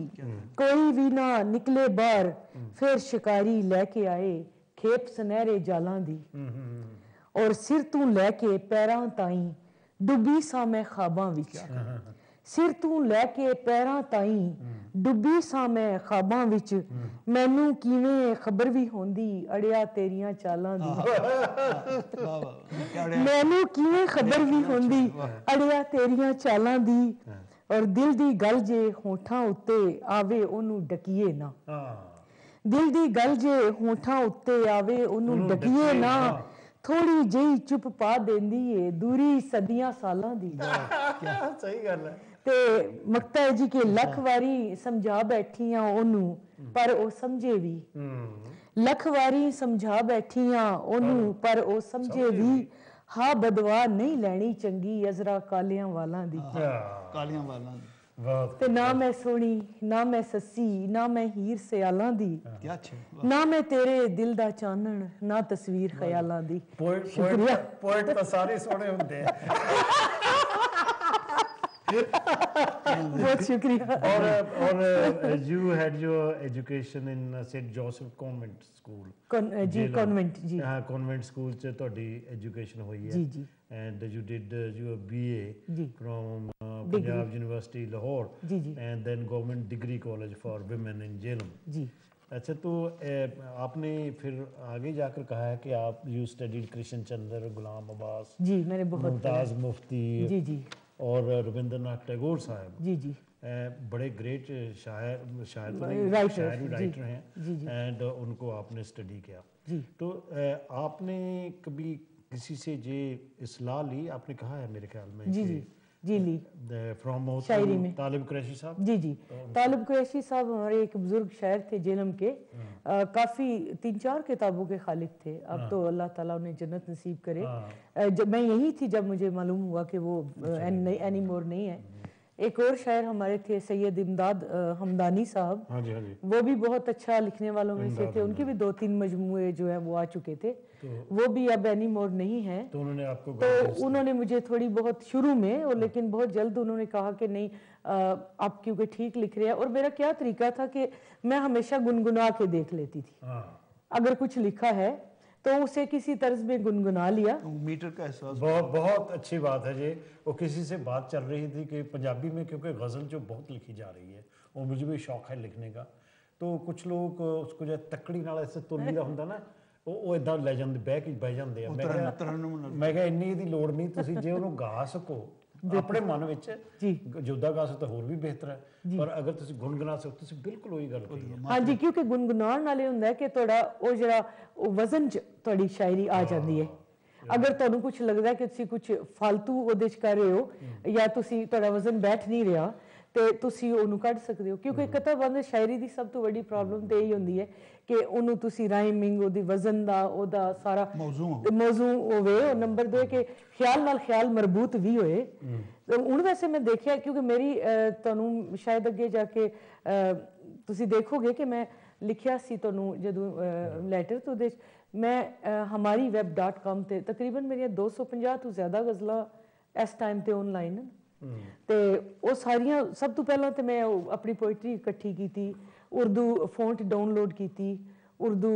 कोई भी ना निकले बाहर, फिर शिकारी लैके आए खेप सुनहरे जालां दी, और सिर तू लैके पैरां ताईं डुੱਬੀ ਸਾਂ मैं ख्वाबां विच। सिर तू लैके पैरां ताईं डुੱਬੀ ਸਾਂ मैं ख्वाबां विच, मैनू किवें खबर भी होंदी अड़िया तेरियां चालां दी। वाह वाह, क्या बढ़िया। मैनू किवें खबर भी होंदी अड़िया तेरियां चालां दी, और दिल दी गल जे होठां उत्ते आवे ओनू डकीए ना। दिल दी गल जे होठां उत्ते आवे ओनू डकीए ना, थोड़ी जही चुप पा देंदी है दूरी सदियां सालां दी। सही गल है। ते मकता है जी के लख वारी समझा बैठी हां ओनू पर ओ समझे भी, लख वारी समझा बैठी हां ओनू पर ओ समझे भी, हा बदवा नहीं लैनी चंगी अजरा कालियां वालां दी। कालियां वालां दी। ते ना मैं सोनी ना मैं सस्सी ना मैं हीर सियालां दी, क्या अच्छे। ना मैं तेरे दिल दा चानन ना तस्वीर ख्यालां दी। पोएट तो सारे सोने होंगे। बहुत शुक्रिया। और you had your education in St. Joseph Convent School. Ji convent जी। हाँ कॉन्वेंट स्कूल च ਤੁਹਾਡੀ एजुकेशन हुई है। जी जी। And you did your BA ji. from Punjab University Lahore. Ji ji. And then Government Degree College for Women in Jhelum. जी। अच्छा तो आपने फिर आगे जाकर कहा है कि आप यू स्टडीड कृष्ण चंद्र, गुलाम अब्बास जी मैंने बहुत मुमताज़ मुफ्ती जी जी और रविंद्रनाथ टैगोर साहब जी जी बड़े ग्रेट शायर राइटर हैं एंड उनको आपने स्टडी किया जी। तो आपने कभी किसी से ये इस्लाह ली? आपने कहा है मेरे ख्याल में जी जी जी ली फ्रॉम शायरी में तालिब कुरैशी साहब। जी जी तालिब कुरैशी साहब हमारे एक बुजुर्ग शायर थे जेलम के, काफ़ी 3-4 किताबों के खालिक थे। अब तो अल्लाह ताला उन्हें जन्नत नसीब करे। जब मैं यही थी जब मुझे मालूम हुआ कि वो एनी मोर नहीं है। एक और शायर हमारे थे सैयद इमदाद हमदानी साहब। हाँ जी हाँ जी। वो भी बहुत अच्छा लिखने वालों में से थे। उनके भी 2-3 मजमूए जो है वो आ चुके थे। वो भी अब एनी मोर नहीं है। तो उन्होंने आपको उन्होंने मुझे थोड़ी बहुत शुरू में और लेकिन बहुत जल्द उन्होंने कहा कि नहीं आप क्योंकि ठीक लिख रहे हैं। और मेरा क्या तरीका था कि मैं हमेशा गुनगुना के देख लेती थी। अगर कुछ लिखा है तो उसे किसी तर्ज में गुनगुना लिया। मीटर का एहसास बहुत अच्छी बात है जी। वो किसी से बात चल रही थी कि पंजाबी में क्योंकि गज़ल जो बहुत लिखी जा रही है और मुझे भी शौक है लिखने का, तो कुछ लोग उसको जो तकड़ी नाल ऐसे तुल्ली ਦਾ ਹੁੰਦਾ ਨਾ ਉਹ ਇਦਾਂ ਲੈ ਜਾਂਦੇ ਬਹਿ ਜਾਂਦੇ ਆ। ਮੈਂ ਕਿਹਾ ਇੰਨੀ ਇਹਦੀ ਲੋੜ ਨਹੀਂ, ਤੁਸੀਂ ਜੇ ਉਹਨੂੰ ਗਾ ਸਕੋ ਆਪਣੇ ਮਨ ਵਿੱਚ ਜੋਦਾ ਗਾ ਸਕੋ ਤਾਂ ਹੋਰ ਵੀ ਬਿਹਤਰ ਹੈ, ਪਰ ਅਗਰ ਤੁਸੀਂ ਗੁੰਗਣਾ ਸਕੋ ਤੁਸੀਂ ਬਿਲਕੁਲ ਉਹੀ ਗੱਲ ਕਹੀ ਹੈ। ਹਾਂਜੀ ਕਿਉਂਕਿ ਗੁੰਗੁਨਾਉਣ ਨਾਲੇ ਹੁੰਦਾ ਹੈ ਕਿ ਤੁਹਾਡਾ ਉਹ ਜਿਹੜਾ ਉਹ ਵਜ਼ਨ 'ਚ ਤੁਹਾਡੀ ਸ਼ਾਇਰੀ ਆ ਜਾਂਦੀ ਹੈ। ਅਗਰ ਤੁਹਾਨੂੰ ਕੁਝ ਲੱਗਦਾ ਕਿ ਤੁਸੀਂ ਕੁਝ ਫालतू ਉਹਦੇ 'ਚ ਕਰ ਰਹੇ ਹੋ ਜਾਂ ਤੁਸੀਂ ਤੁਹਾਡਾ ਵਜ਼ਨ ਬੈਠ ਨਹੀਂ ਰਿਹਾ ਤੇ ਤੁਸੀਂ ਉਹਨੂੰ ਕੱਢ ਸਕਦੇ ਹੋ। ਕਿਉਂਕਿ ਕਤਾਬੰਦ ਸ਼ਾਇਰੀ ਦੀ ਸਭ ਤੋਂ ਵੱਡੀ ਪ੍ਰੋਬਲਮ ਤੇ ਇਹੀ ਹੁੰਦੀ ਹੈ ਕਿ ਉਹਨੂੰ ਤੁਸੀਂ ਰਾਈਮਿੰਗ ਉਹਦੀ ਵਜ਼ਨ ਦਾ ਉਹਦਾ ਸਾਰਾ ਮੌਜ਼ੂ ਹੋਵੇ। ਔਰ ਨੰਬਰ 2 ਕਿ ਖਿਆਲ ਨਾਲ ਖਿਆਲ ਮਰਬੂਤ ਵੀ ਹੋਏ। ਹੁਣ ਵੈਸੇ ਮੈਂ ਦੇਖਿਆ ਕਿਉਂਕਿ ਮੇਰੀ ਤੁਹਾਨੂੰ ਸ਼ਾਇਦ ਅੱਗੇ ਜਾ ਕੇ ਤੁਸੀਂ ਦੇਖੋਗੇ ਕਿ ਮੈਂ ਲਿਖਿਆ ਸੀ ਤੁਹਾਨੂੰ ਜਦੋਂ ਲੈਟਰ ਤੋਂ ਉਹਦੇ ਮੈਂ ਹਮਾਰੀ web.com ਤੇ ਤਕਰੀਬਨ ਮੇਰੀਆਂ 250 ਤੋਂ ਜ਼ਿਆਦਾ ਗਜ਼ਲਾਂ ਇਸ ਟਾਈਮ ਤੇ ਆਨਲਾਈਨ ਤੇ ਉਹ ਸਾਰੀਆਂ ਸਭ ਤੋਂ ਪਹਿਲਾਂ ਤੇ ਮੈਂ ਆਪਣੀ ਪੋਇਟਰੀ ਇਕੱਠੀ ਕੀਤੀ, ਉਰਦੂ ਫੌਂਟ ਡਾਊਨਲੋਡ ਕੀਤੀ, ਉਰਦੂ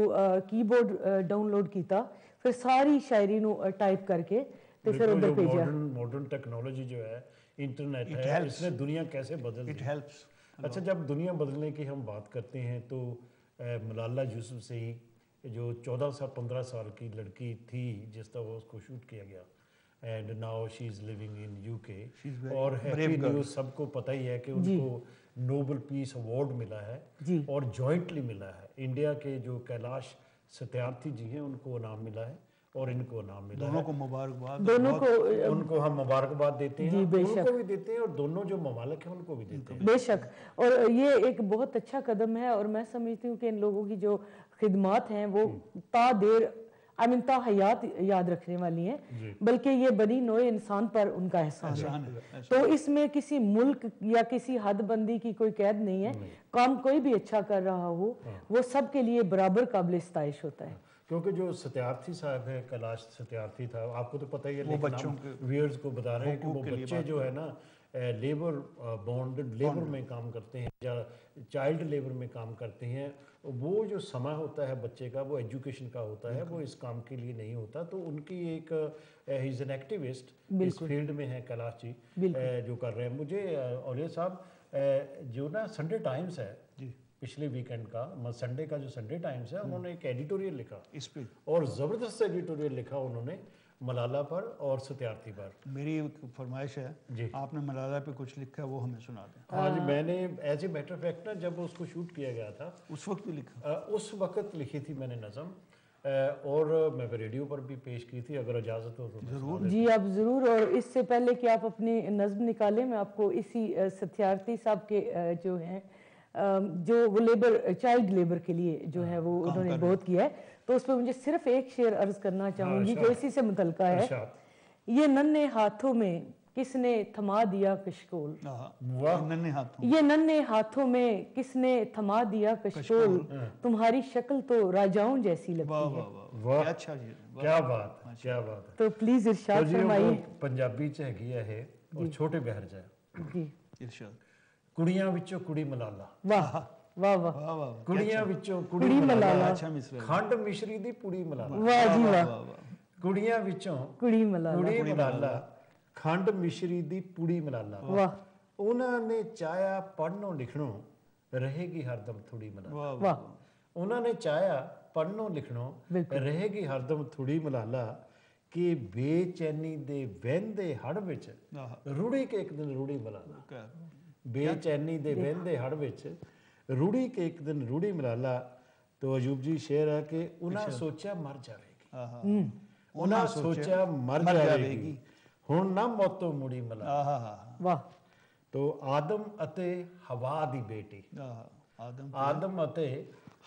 ਕੀਬੋਰਡ ਡਾਊਨਲੋਡ ਕੀਤਾ, ਫਿਰ ਸਾਰੀ ਸ਼ਾਇਰੀ ਨੂੰ ਟਾइप करके तो फिर उधर भेजा। मॉडर्न टेक्नोलॉजी जो है, इंटरनेट है, इसने दुनिया कैसे बदल दी। अच्छा, जब दुनिया बदलने की हम बात करते हैं तो मलाला यूसुफज़ई जो 14-15 साल की लड़की थी जिस तरह उसको शूट किया गया, and now she is living in UK, और हैप्पी न्यूज़ सबको पता ही है कि उनको नोबल पीस अवार्ड मिला है और जॉइंटली मिला है। इंडिया के जो कैलाश सत्यार्थी जी हैं उनको इनाम मिला है और इनको नाम मिला। दोनों को मुबारकबाद, दोनों को उनको हम मुबारकबाद देते हैं, उनको भी देते हैं और दोनों जो ममालिक हैं उनको भी देते हैं। बेशक, और ये एक बहुत अच्छा कदम है, और मैं समझती हूँ कि इन लोगों की जो खिदमात हैं वो ता देर ता हयात याद रखने वाली हैं, बल्कि ये बनी नोए इंसान पर उनका एहसान है। तो इसमें किसी मुल्क या किसी हदबंदी की कोई कैद नहीं है। काम कोई भी अच्छा कर रहा हो वो सबके लिए बराबर काबिल इस्ताइश होता है। क्योंकि जो सत्यार्थी साहब है, कैलाश सत्यार्थी था, आपको तो पता ही है, लेकिन बच्चों के व्यूअर्स को बता रहे हैं कि वो बच्चे जो है ना लेबर बॉन्डेड लेबर में काम करते हैं या चाइल्ड लेबर में काम करते हैं, वो जो समय होता है बच्चे का वो एजुकेशन का होता है, वो इस काम के लिए नहीं होता। तो उनकी एक ही इज़ एन एक्टिविस्ट इस फील्ड में है कैलाश जी जो कर रहे हैं। मुझे औलिया साहब जो ना संडे टाइम्स है पिछले वीकेंड का, संडे का जो संडे टाइम्स है, उन्होंने एक एडिटोरियल लिखा इस पे, और ज़बरदस्त एडिटोरियल लिखा उन्होंने मलाला पर और सत्यार्थी पर। मेरी फरमाइश है जी, आपने मलाला पे कुछ लिखा है वो हमें सुना दें। हाँ जी, मैंने as a matter of fact ना जब उसको शूट किया गया था उस वक्त भी लिखा, उस वक्त लिखी थी मैंने नज़म, और मैं रेडियो पर भी पेश की थी, अगर इजाज़त हो तो जरूर। जी आप ज़रूर। और इससे पहले कि आप अपनी नज़म निकालें, मैं आपको इसी सत्यार्थी साहब के जो हैं जो वो लेबर चाइल्ड लेबर के लिए जो है वो उन्होंने बहुत किया है, तो उस पर मुझे सिर्फ एक शेर अर्ज करना चाहूँगी जो इसी से मुतल्लिका है। ये नन्हे हाथों में किसने थमा दिया कशकोल, ये नन्हे हाथों में किसने थमा दिया कशकोल, तुम्हारी शक्ल तो राजाओं जैसी लगती है। अच्छा जी, क्या बात, क्या बात है। तो प्लीज इरशाद फरमाइए। पंजाबी च हैगी है और छोटे बहर जा जी, इरशाद। कुड़ियां विचों कुड़ी मलाला, वाह वाह वाह, कुड़ियां विचों कुड़ी मलाला, खंड मिश्री दी पुड़ी मलाला, वाह जी वाह, कुड़ियां विचों कुड़ी मलाला, खंड मिश्री दी पुड़ी मलाला, वाह, उन्होंने चाया पढ़नों लिखनों रहेगी हरदम थोड़ी मलाला, वाह, उन्होंने चाया पढ़नों लिखनों रहेगी हरदम थोड़ी मलाला, कि बेचैनी दे वहंदे हड़ विच रूड़ी के एक दिन रूड़ी मलाला, बेचैनी दे वहंदे हड़ विच रूड़ी के एक दिन रूड़ी मलाला। तो अयूब जी शेर है कि उन्हें सोचा मर जाएगी, उन्हें सोचा मर जाएगी, हुण ना मौतों मुड़ी मलाला। वाह। तो आदम अते हवा दी बेटी, आदम अते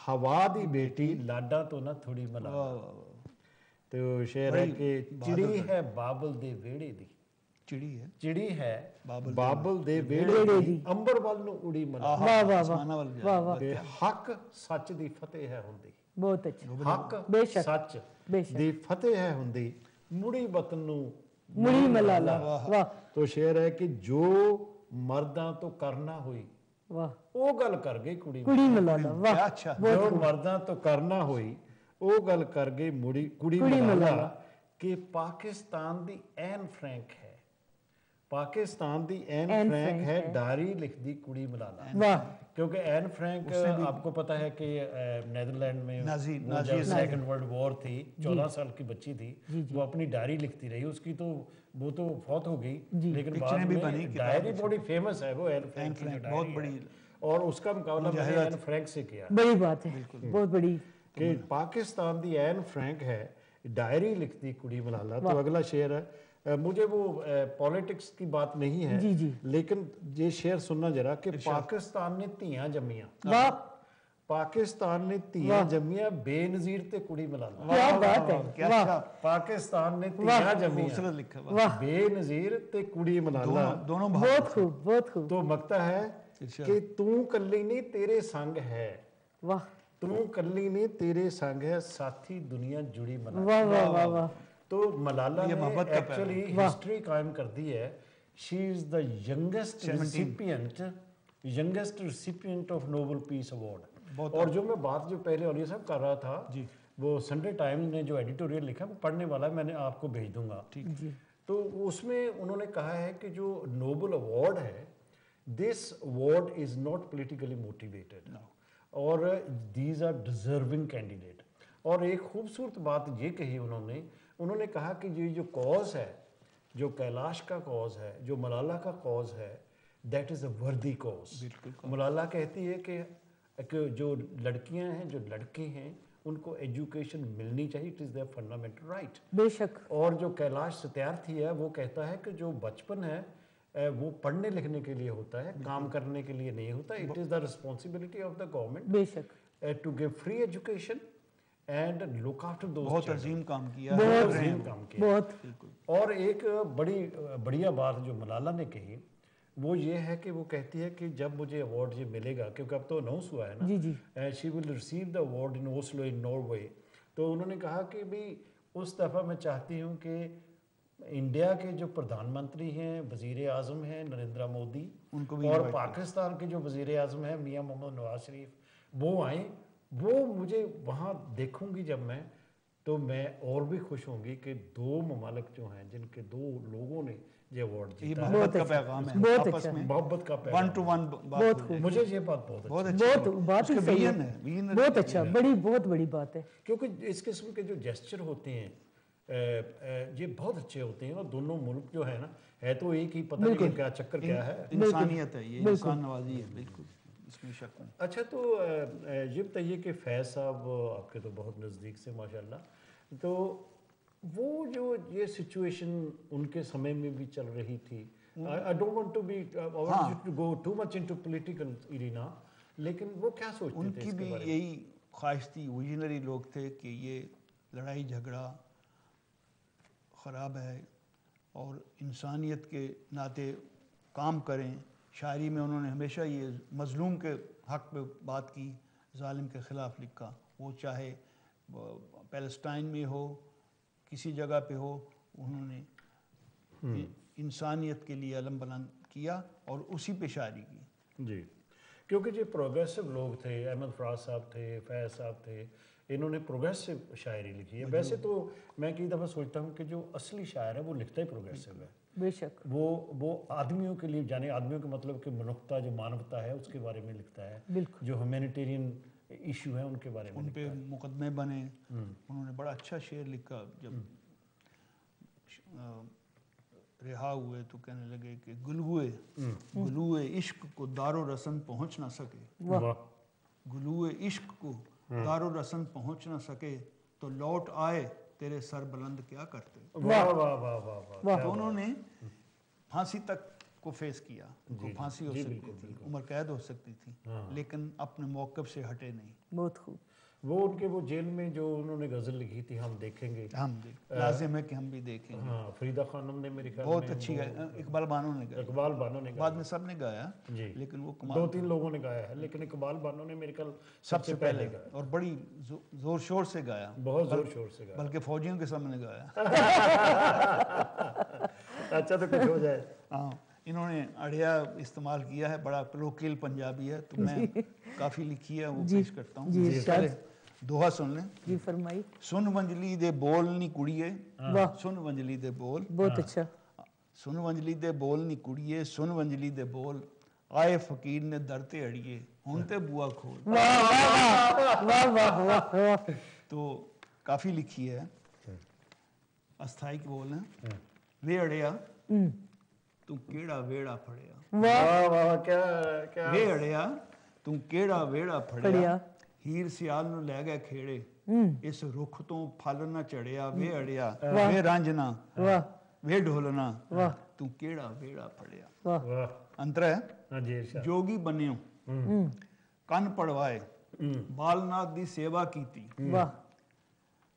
हवा दी बेटी लाडा तो ना थोड़ी मलाला। तो शेर है कि चिड़ी है बाबल दे वेड़े दी, चिड़ी है बाबल दे वेड़े दी, अंबर वल नूं उड़ी मलाला। वाह वाह वाह वाह, ते हक सच दी फतेह है हुंदी, बहुत अच्छा, हक बेशक सच बेशक दी फतेह है हुंदी, मुड़ी वतन नूं मुड़ी मलाला। वाह। तो शेर है कि जो मर्दां तो करना हुई वाह, वो गल कर गई कुड़ी मलाला। वाह, अच्छा, जो मर्दां तो करना हुई वो गल कर गई मुड़ी कुड़ी मलाला, कि पाकिस्तान दी एन फ्रैंक है, पाकिस्तान दी एन फ्रैंक है, डायरी लिख दी कुड़ी मलाला। वाह। क्योंकि एन फ्रैंक आपको पता है कि नीदरलैंड में जब सेकंड वर्ल्ड वॉर थी, 14 साल की बच्ची थी, वो अपनी डायरी लिखती रही, उसकी तो वो तो फौत हो गई, लेकिन बाद में डायरी बड़ी फेमस है वो एन फ्रैंक की बहुत बड़ी, और उसका मुकाबला मैंने एन फ्रैंक से किया। बड़ी बात है, बहुत बड़ी, कि पाकिस्तान दी एन फ्रैंक है, डायरी लिखती कुड़ी मलाला। तो अगला शेर है, मुझे वो पॉलिटिक्स की बात नहीं है, लेकिन ये शेर सुनना जरा कि पाकिस्तान ने धीयां जम्मियां, पाकिस्तान ने धीयां जम्मियां बेनज़ीर ते कुड़ी मलाला। क्या बात है, क्या पाकिस्तान ने धीयां जम्मियां बेनज़ीर ते कुड़ी मलाला, दोनों बहुत खूब, बहुत खूब। तो मकता है कि तू कल्ली नहीं तेरे संग है, वाह, तू कल्ली नहीं तेरे संग है, साथी दुनिया जुड़ी मलाला। वाह वाह वाह वाह। तो मलाला ने एक्चुअली हिस्ट्री कायम कर दी है she is the youngest recipient of Nobel Peace Award. और जो मैं बात जो पहले औलिया साहब कर रहा था जी, वो संडे टाइम्स ने जो एडिटोरियल लिखा वो पढ़ने वाला है, मैंने आपको भेज दूंगा। ठीक जी। तो उसमें उन्होंने कहा है कि जो नोबेल अवार्ड है, this award is not politically motivated और दीज आर डिजर्विंग कैंडिडेट। और एक खूबसूरत बात ये कही उन्होंने कहा कि ये जो कॉज है, जो कैलाश का कॉज है, जो मलाला का कॉज है, दैट इज़ अ वर्दी कॉज। मलाला कहती है कि जो लड़कियां हैं, जो लड़के हैं, उनको एजुकेशन मिलनी चाहिए, it is there fundamental right. बेशक। और जो कैलाश सत्यार्थी है वो कहता है कि जो बचपन है वो पढ़ने लिखने के लिए होता है, काम करने के लिए नहीं होता। It is the responsibility of the government बेशक to give free education and look after दोस्त। बहुत अजीम काम किया, बहुत अजीम काम किया, बहुत। और एक बढ़िया बात जो मलाला ने कही वो ये है कि वो कहती है कि जब मुझे अवार्ड ये मिलेगा, क्योंकि अब तो अनाउंस हुआ है ना, जी जी, she will receive the award in Oslo in Norway. तो उन्होंने कहा कि भाई उस दफ़ा मैं चाहती हूँ कि इंडिया के जो प्रधानमंत्री हैं, वज़ीर आज़म हैं नरेंद्र मोदी, उनको भी, और पाकिस्तान के जो वज़ीर आज़म हैं मियाँ मोहम्मद नवाज शरीफ, वो आएँ, वो मुझे वहाँ देखूँगी जब मैं, तो मैं और भी खुश होंगी कि दो ममालिक जो हैं जिनके दो लोगों ने ये अवार्ड जीता है। मोहब्बत का पैगाम है, बहुत आपस में मोहब्बत का पैगाम, 1 to 1 बात। मुझे ये बात बहुत बहुत ही सही है, बहुत अच्छा, बहुत बड़ी बात है। क्योंकि इस किस्म के जो जेस्चर होते हैं ये बहुत अच्छे होते हैं। और दोनों मुल्क जो है ना, है तो एक ही, पता नहीं क्या चक्कर क्या है, इंसानियत है, ये इंसान नवाजी है, बिल्कुल इसमें शक नहीं। अच्छा, तो ये बताइए कि फैज़ साहब आपके तो बहुत नज़दीक से माशाल्लाह, तो वो जो ये सिचुएशन उनके समय में भी चल रही थी, I don't want to be to go too much into political arena, लेकिन वो क्या सोचते थे? उनकी भी यही ख्वाहिश थी, विजनरी लोग थे कि ये लड़ाई झगड़ा ख़राब है और इंसानियत के नाते काम करें। शायरी में उन्होंने हमेशा ये मज़लूम के हक़ पे बात की, ज़ालिम के ख़िलाफ़ लिखा, वो चाहे पैलेस्टाइन में हो, किसी जगह पे हो, उन्होंने इंसानियत के लिए अलम बुलंद किया और उसी पे शायरी की। जी, क्योंकि जो प्रोग्रेसिव लोग थे, अहमद फराज साहब थे, फैज़ साहब थे, इन्होंने प्रोग्रेसिव शायरी लिखी है। वैसे तो मैं कई दफ़ा सोचता हूँ कि जो असली शायर है वो लिखता ही प्रोग्रेसिव है, बेशक। वो आदमियों के लिए, जाने आदमियों के मतलब कि मनुष्यता, जो मानवता है उसके बारे में लिखता है, जो ह्यूमैनिटेरियन इशू है उनके बारे में, उन पे मुकदमे बने। उन्होंने बड़ा अच्छा शेर लिखा, जब रिहा हुए तो कहने लगे कि गुलुए इश्क को दारो रसन पहुँच ना सके, गुलुए इश्क को दारो रसन पहुँच ना सके तो लौट आए तेरे सर बुलंद क्या करते। वाह वाह वाह वाह। तो उन्होंने फांसी तक को फेस किया, उनको फांसी हो सकती थी, उम्र कैद हो सकती थी, लेकिन अपने मौक़िफ़ से हटे नहीं। बहुत खूब। वो उनके वो जेल में जो उन्होंने गज़ल लिखी थी, हम देखेंगे, लाजिम है कि हम भी देखेंगे। हाँ, फरीदा खानम ने मेरे ख्याल बहुत अच्छी गाया, इकबाल बानो ने गाया, इकबाल बानो ने बाद में सब ने गाया जी, लेकिन वो 2-3 लोगों ने गाया है, लेकिन इकबाल बानो ने मेरे ख्याल सबसे पहले गाया, और बड़ी जोर शोर से गाया, बहुत जोर शोर से गाया, बल्कि फौजियों के सामने गाया। अच्छा, तो कुछ हो जाए। हाँ, इन्होंने अड़िया इस्तेमाल किया है, बड़ा कलोकियल पंजाबी है, तो मैं काफ़ी लिखी है, वो पेश करता हूँ। दोहा सुन लें जी, फरमाई। सुन वंजली दे बोल नी कुड़िए, सुन वंजली दे बोल, बहुत अच्छा। सुन वंजली दे बोल नी कुड़िए, सुन वंजली दे बोल, आए फकीर ने दर ते अड़िए, हुण ते बुआ खोल। वाह वाह वाह। तो काफ़ी लिखी है, अस्थाई के बोल हैं। वे अड़िया तू केड़ा वेड़ा फड़िया, वाह वाह, क्या। वे अड़िया तू केड़ा वेड़ा फड़िया, हीर सियाल नूं लै गए खेड़े, इस रुख तो फल ना चढ़िया। वे अड़िया वे रांझना वे ढोलना, तू केड़ा वेड़ा फड़िया। अंतर है, जोगी बनियो कन पड़वाए, बालनाथ दी सेवा कीती,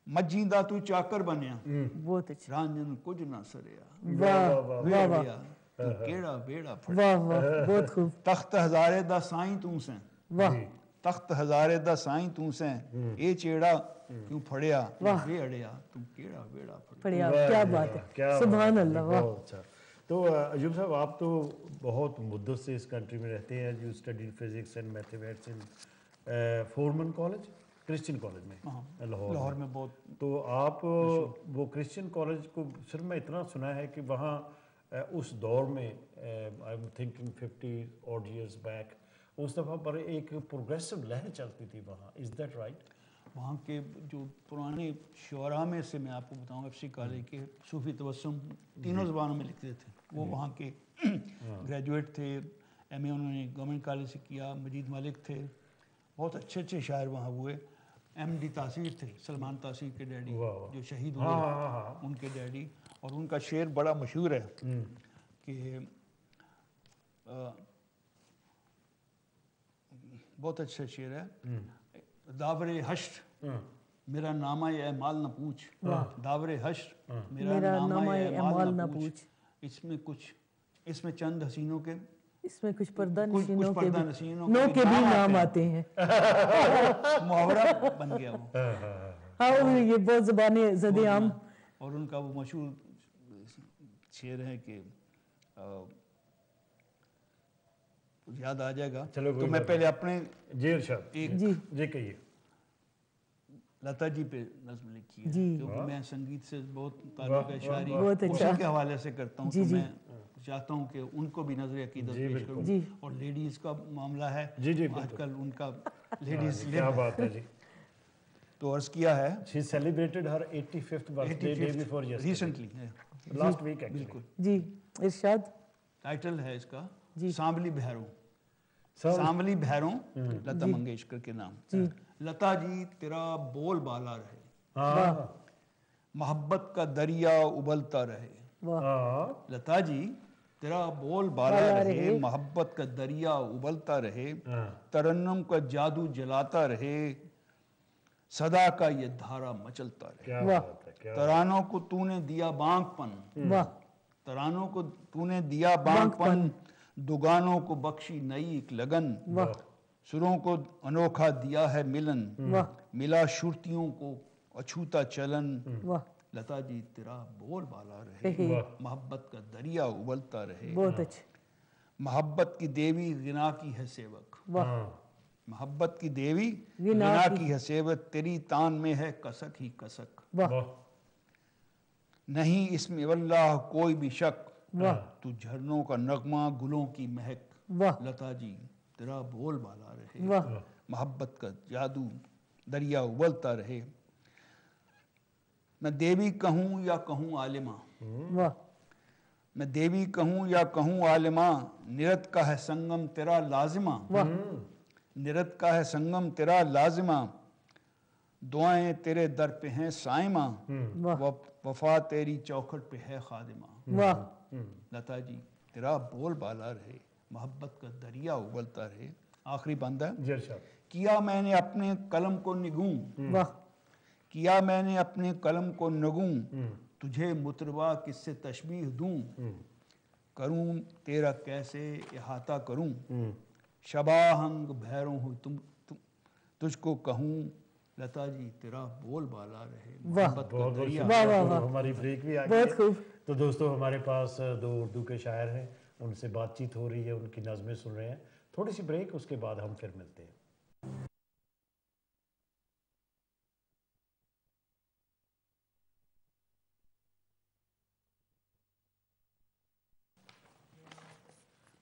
मज्जी दा तू चाकर बनिया, बहुत अच्छा, रांझन कुछ ना सरिया। वाह वाह, तू केड़ा वेड़ा फड़िया, वाह वाह, बहुत खूब। तख्त हजारे दा साईं तू से, वाह, तख्त हजारे दा साईं तू से, ए चेड़ा क्यों फड़िया, वे अड़िया तू केड़ा वेड़ा फड़िया। क्या बात है, सुभान अल्लाह। वाह, अच्छा। तो अयूब साहब, आप तो बहुत मुद्दत से इस कंट्री में रहते हैं. You studied physics and mathematics in Foreman college, Christian college में लाहौर में बहुत. तो आप वो क्रिश्चियन कॉलेज को सिर्फ मैं इतना सुना है कि वहाँ उस दौर में I am thinking 50 odd years back, उस दफ़ा पर एक प्रोग्रेसिव लहर चलती थी वहाँ. Is that right? वहाँ के जो पुराने शुअरा में से मैं आपको बताऊँ, एफसी कॉलेज के सूफी तबस्सुम तीनों ज़बानों में लिखते थे. वो वहाँ के ग्रेजुएट थे. एमए उन्होंने गवर्नमेंट कॉलेज से किया. मजीद मलिक थे, बहुत अच्छे अच्छे शायर वहाँ हुए. एमडी तासीर थे, सलमान तासीर के डैडी जो शहीद हुए, उनके डैडी. और उनका शेर बड़ा मशहूर है कि बहुत अच्छा शेर है. दावरे हश्र मेरा नामा ये माल न पूछ, दावरे हश्र मेरा नामा ये माल न पूछ. इसमें चंद हसीनों के, इसमें कुछ पर्दा कुछ नशीनों के पर्दा भी नशीनों नो के भी नाम आते हैं. मुहावरा बन गया वो. हाँ, ये बहुत ज़बानी ज़दे आम. और उनका वो मशहूर शेर है कि याद आ जाएगा. चलो तो मैं पहले अपने जी इरशाद जी कहिए. लता जी पे नज़्म लिखी है, जी. क्योंकि मैं संगीत से बहुत ताल्लुक़ है, शायरी बहुत अच्छा. उसी के हवाले से करता हूँ. जी, तो जी. मैं चाहता हूँ कि उनको भी नजर अकीदत पेश करूँ. जी. और लेडीज़ का मामला है जी, आजकल, उनका लेडीज़ क्या बात है जी. तो अर्ज़ किया है, she celebrated her 85th birthday day before yesterday, recently last week actually. बिल्कुल. जी इरशाद. टाइटल है इसका जी. सांवली भैरों. सांवली भैरों लता मंगेशकर के नाम. लता जी तेरा बोल बाला रहे, मोहब्बत का दरिया उबलता रहे. लता जी तेरा बोल बाला रहे, मोहब्बत का दरिया उबलता रहे, तरन्नुम का जादू जलाता रहे, सदा का ये धारा मचलता रहे. तरानों को तूने दिया बांकपन, तरानों को तूने दिया बांकपन, दुगानों को बख्शी नई एक लगन, सुरों को अनोखा दिया है मिलन, मिला शुर्तियों को अछूता चलन. लता जी तेरा बोल बाला रहे, मोहब्बत का दरिया उबलता रहे. बहुत अच्छे. मोहब्बत की देवी गिना की है सेवक, मोहब्बत की देवी गिना की है सेवक, तेरी तान में है कसक ही कसक. नहीं इसमें वल्लाह कोई भी शक, तू झरनों का नगमा गुलों की महक. लता जी तेरा बोल बाला रहे, मोहब्बत का जादू दरिया उबलता रहे. मैं देवी कहूँ या कहूँ आलिमा, मैं देवी कहूँ या कहूँ आलिमा, निरत का है संगम तेरा लाजिमा, निरत का है संगम तेरा लाजिमा, दुआएं तेरे दर पे हैं साइमा, वफा तेरी चौखट पे है खादिमा. लता जी तेरा बोल बाला रहे, मोहब्बत का दरिया उबलता रहे. आखिरी बंद है. किया मैंने अपने कलम को निगूं, किया मैंने अपने कलम को नगूं, तुझे मुतरबा किससे तशबीह दूं, करूं तेरा कैसे इहाता करूं, शबाहंग भैरों हो तुझको कहूं. लता जी तेरा बोल बाला रहे, मोहब्बत का दरिया. हमारी ब्रेक भी आ गई है. तो दोस्तों हमारे पास दो उर्दू के शायर हैं, उनसे बातचीत हो रही है, उनकी नज़में सुन रहे हैं. थोड़ी सी ब्रेक, उसके बाद हम फिर मिलते हैं.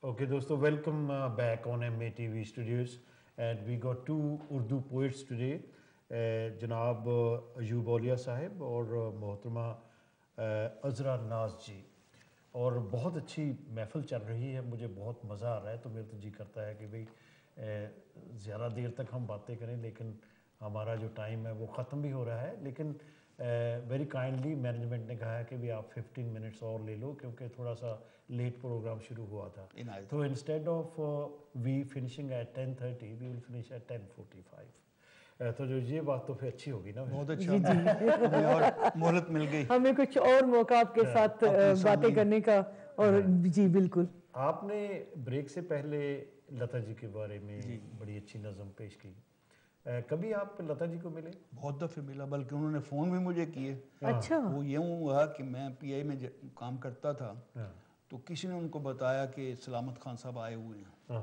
Okay, dosto, welcome back on MA TV Studios, and we got two Urdu poets today, जनाब अयूब औलिया साहब और मोहतरमा अज़रा नाज जी. और बहुत अच्छी महफ़िल चल रही है, मुझे बहुत मज़ा आ रहा है. तो मेरा तो जी करता है कि भाई ज़्यादा देर तक हम बातें करें, लेकिन हमारा जो टाइम है वो ख़त्म भी हो रहा है. लेकिन वेरी काइंडली मैनेजमेंट ने कहा है कि भी आप 15 मिनट्स और ले लो, क्योंकि थोड़ा सा लेट प्रोग्राम शुरू हुआ था. तो instead of we finishing at 10:30 we will finish at 10:45. तो जो ये बात तो फिर अच्छी होगी ना. बहुत अच्छा. हमें और मोहलत मिल गई, हमें कुछ और मौका आपके साथ बातें करने का. और जी बिल्कुल. आपने ब्रेक से पहले लता जी के बारे में बड़ी अच्छी नज़म पेश की. कभी आप लता जी को मिले? बहुत दफ़े मिला, बल्कि उन्होंने फ़ोन भी मुझे किए. अच्छा. वो यूँ हुआ कि मैं PI में काम करता था, तो तो किसी ने उनको बताया कि सलामत खान साहब आए हुए हैं,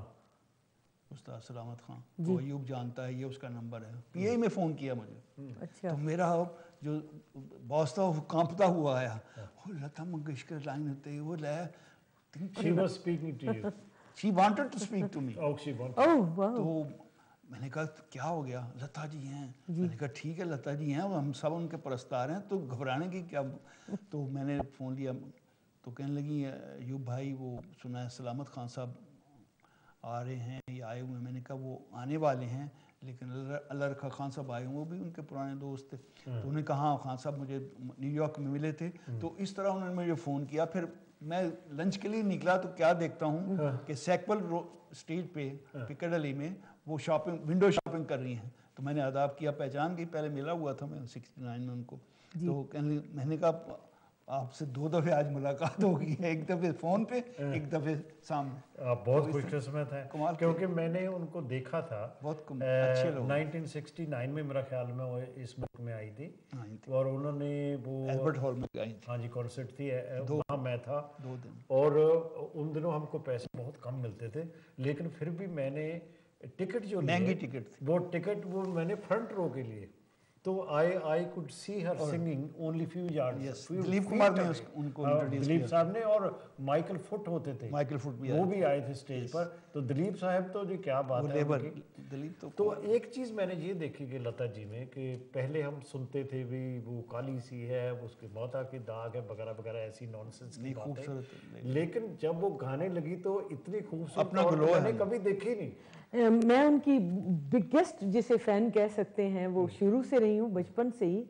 उस्ताद सलामत खान, तो अयूब जानता है, ये उसका नंबर है। पीआई में फ़ोन किया मुझे। अच्छा। तो मेरा जो बॉस था वो कांपता हुआ आया, वो लता मंगेशकर लाइन होते वो लाया। She was speaking to you. She wanted to speak to me. Oh, she wanted. ओह वाह। तो मैंने कहा क्या हो गया? लता जी हैं। मैंने कहा ठीक है लता जी हैं, हम सब उनके परस्तार हैं, तो घबराने की क्या। तो मैंने फ़ोन लिया, तो कहने लगी अयूब भाई वो सुना है सलामत खान साहब आ रहे हैं या आए हुए हैं। मैंने कहा वो आने वाले हैं, लेकिन अल्लाह रखा खान साहब आए हुए, वो भी उनके पुराने दोस्त थे। तो उन्होंने कहा हाँ खान साहब मुझे न्यूयॉर्क में मिले थे। तो इस तरह उन्होंने मुझे फ़ोन किया। फिर मैं लंच के लिए निकला तो क्या देखता हूँ कि सैकवल स्टेज पे पिकाडेली में वो शॉपिंग विंडो शॉपिंग कर रही हैं। तो मैंने आदाब किया, पहचान गई, पहले मिला हुआ था मैं 69 में उनको। तो मैंने कहा आपसे 2 दफ़े आज मुलाकात होगी, एक दफ़े फ़ोन पे, एक दफ़े सामने। आप बहुत खुशकिस्मत हैं, क्योंकि मैंने उनको देखा था बहुत अच्छे लोग। 1969 में मेरा ख्याल में वो इस मुल्क में आई थी, और उन्होंने वो एल्बर्ट हॉल में गाई थी। हाँ जी कॉन्सर्ट थी, वहाँ मैं था 2 दिन। और उन दिनों हमको पैसे बहुत कम मिलते थे, लेकिन फिर भी मैंने टिकट जो महंगी टिकट थी, वो टिकट वो मैंने फ्रंट रो के लिए, तो I could see her singing only few yards. Dilip Kumar ने उनको इंट्रोड्यूस दिलीप साहब ने, और माइकल फुट होते थे, माइकल फुट भी वो भी आए थे स्टेज पर। तो दिलीप साहब तो जी क्या बात है उनकी। दिलीप तो एक चीज़ मैंने ये देखी कि लता जी में, कि पहले हम सुनते थे भी वो काली सी है, उसके मौता के दाग है वगैरह वगैरह, ऐसी नॉनसेंस की बातें। लेकिन जब वो गाने लगी तो इतनी खूबसूरत अपना ग्लो मैंने कभी देखी नहीं। मैं उनकी बिगेस्ट जिसे फ़ैन कह सकते हैं, वो शुरू से रही हूँ, बचपन से ही,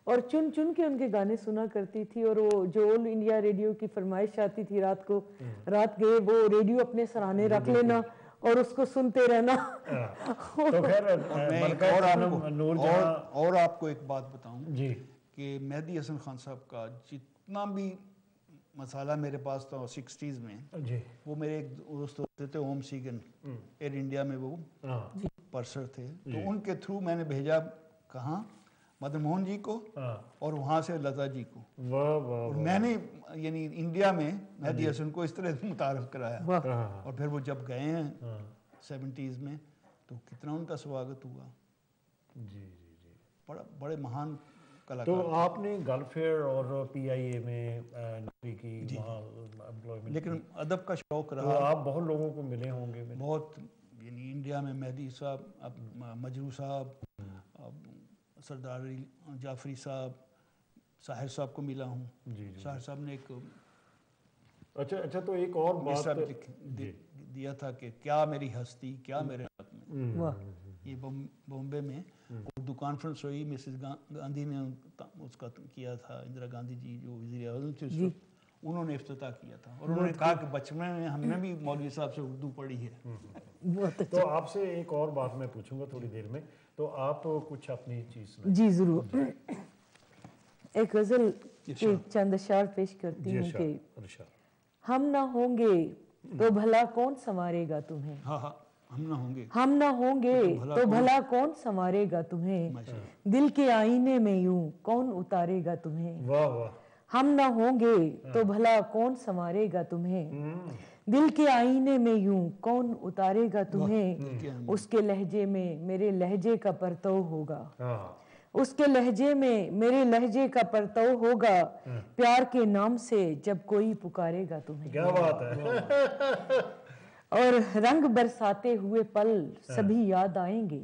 और चुन चुन के उनके गाने सुना करती थी। और वो जो ऑल इंडिया रेडियो की फरमाइश आती थी रात को, रात गए वो रेडियो अपने सराहने रख लेना और उसको सुनते रहना। तो खैर और आपको एक बात बताऊं जी, कि मेहदी हसन खान साहब का जितना भी मसाला मेरे पास था 60s में जी, वो मेरे एक दोस्त होते थे ओम सीगन, एयर इंडिया में वो पर्सर थे, तो उनके थ्रू मैंने भेजा कहाँ, मदन मोहन जी को, और वहाँ से लता जी को। वाह वाह। और मैंने यानी इंडिया में मेहदी हसन को इस तरह मुतारफ कराया, और फिर वो जब गए हैं 70s में तो कितना उनका स्वागत हुआ। जी जी जी, बड़े महान कलाकार। तो आपने गल्फेयर और पीआईए में नौकरी की, वहाँ एम्प्लॉयमेंट, लेकिन अदब का शौक रहा। तो आप बहुत लोगों को मिले होंगे। बहुत, यानी इंडिया में मेहदी साहब, अब मजरू साहब, सरदार जाफरी साहब, साहिर साहब को मिला हूँ। साहिर साहब ने एक अच्छा तो एक और बात दिया था कि क्या मेरी हस्ती, क्या मेरे हाथ में। ये बॉम्बे में उर्दू कॉन्फ्रेंस हुई, मिसेस गांधी ने उसका किया था, इंदिरा गांधी जी जो वज़ीर आज़म थे उस वक्त, उन्होंने इफ्तिताह किया था। और उन्होंने कहा कि बचपन में हमने भी मौलवी साहब से उर्दू पढ़ी है। तो आपसे एक और बात मैं पूछूंगा थोड़ी देर में, तो आप कुछ अपनी चीज़ जी ज़रूर। एक गज़ल के चंद अशआर पेश करती हूँ कि हम ना होंगे तो भला कौन संवारेगा तुम्हें। हाँ, हम ना होंगे, हम ना होंगे तो भला कौन संवारेगा तुम्हें, दिल के आईने में यूं कौन उतारेगा तुम्हें। वाह वाह। हम ना होंगे तो भला कौन संवारेगा तुम्हें, दिल के आईने में यूं कौन उतारेगा तुम्हें। उसके लहजे में मेरे लहजे का परतव होगा, उसके लहजे में मेरे लहजे का परतव होगा, प्यार के नाम से जब कोई पुकारेगा तुम्हें। क्या बात है। और रंग बरसाते हुए पल सभी याद आएंगे,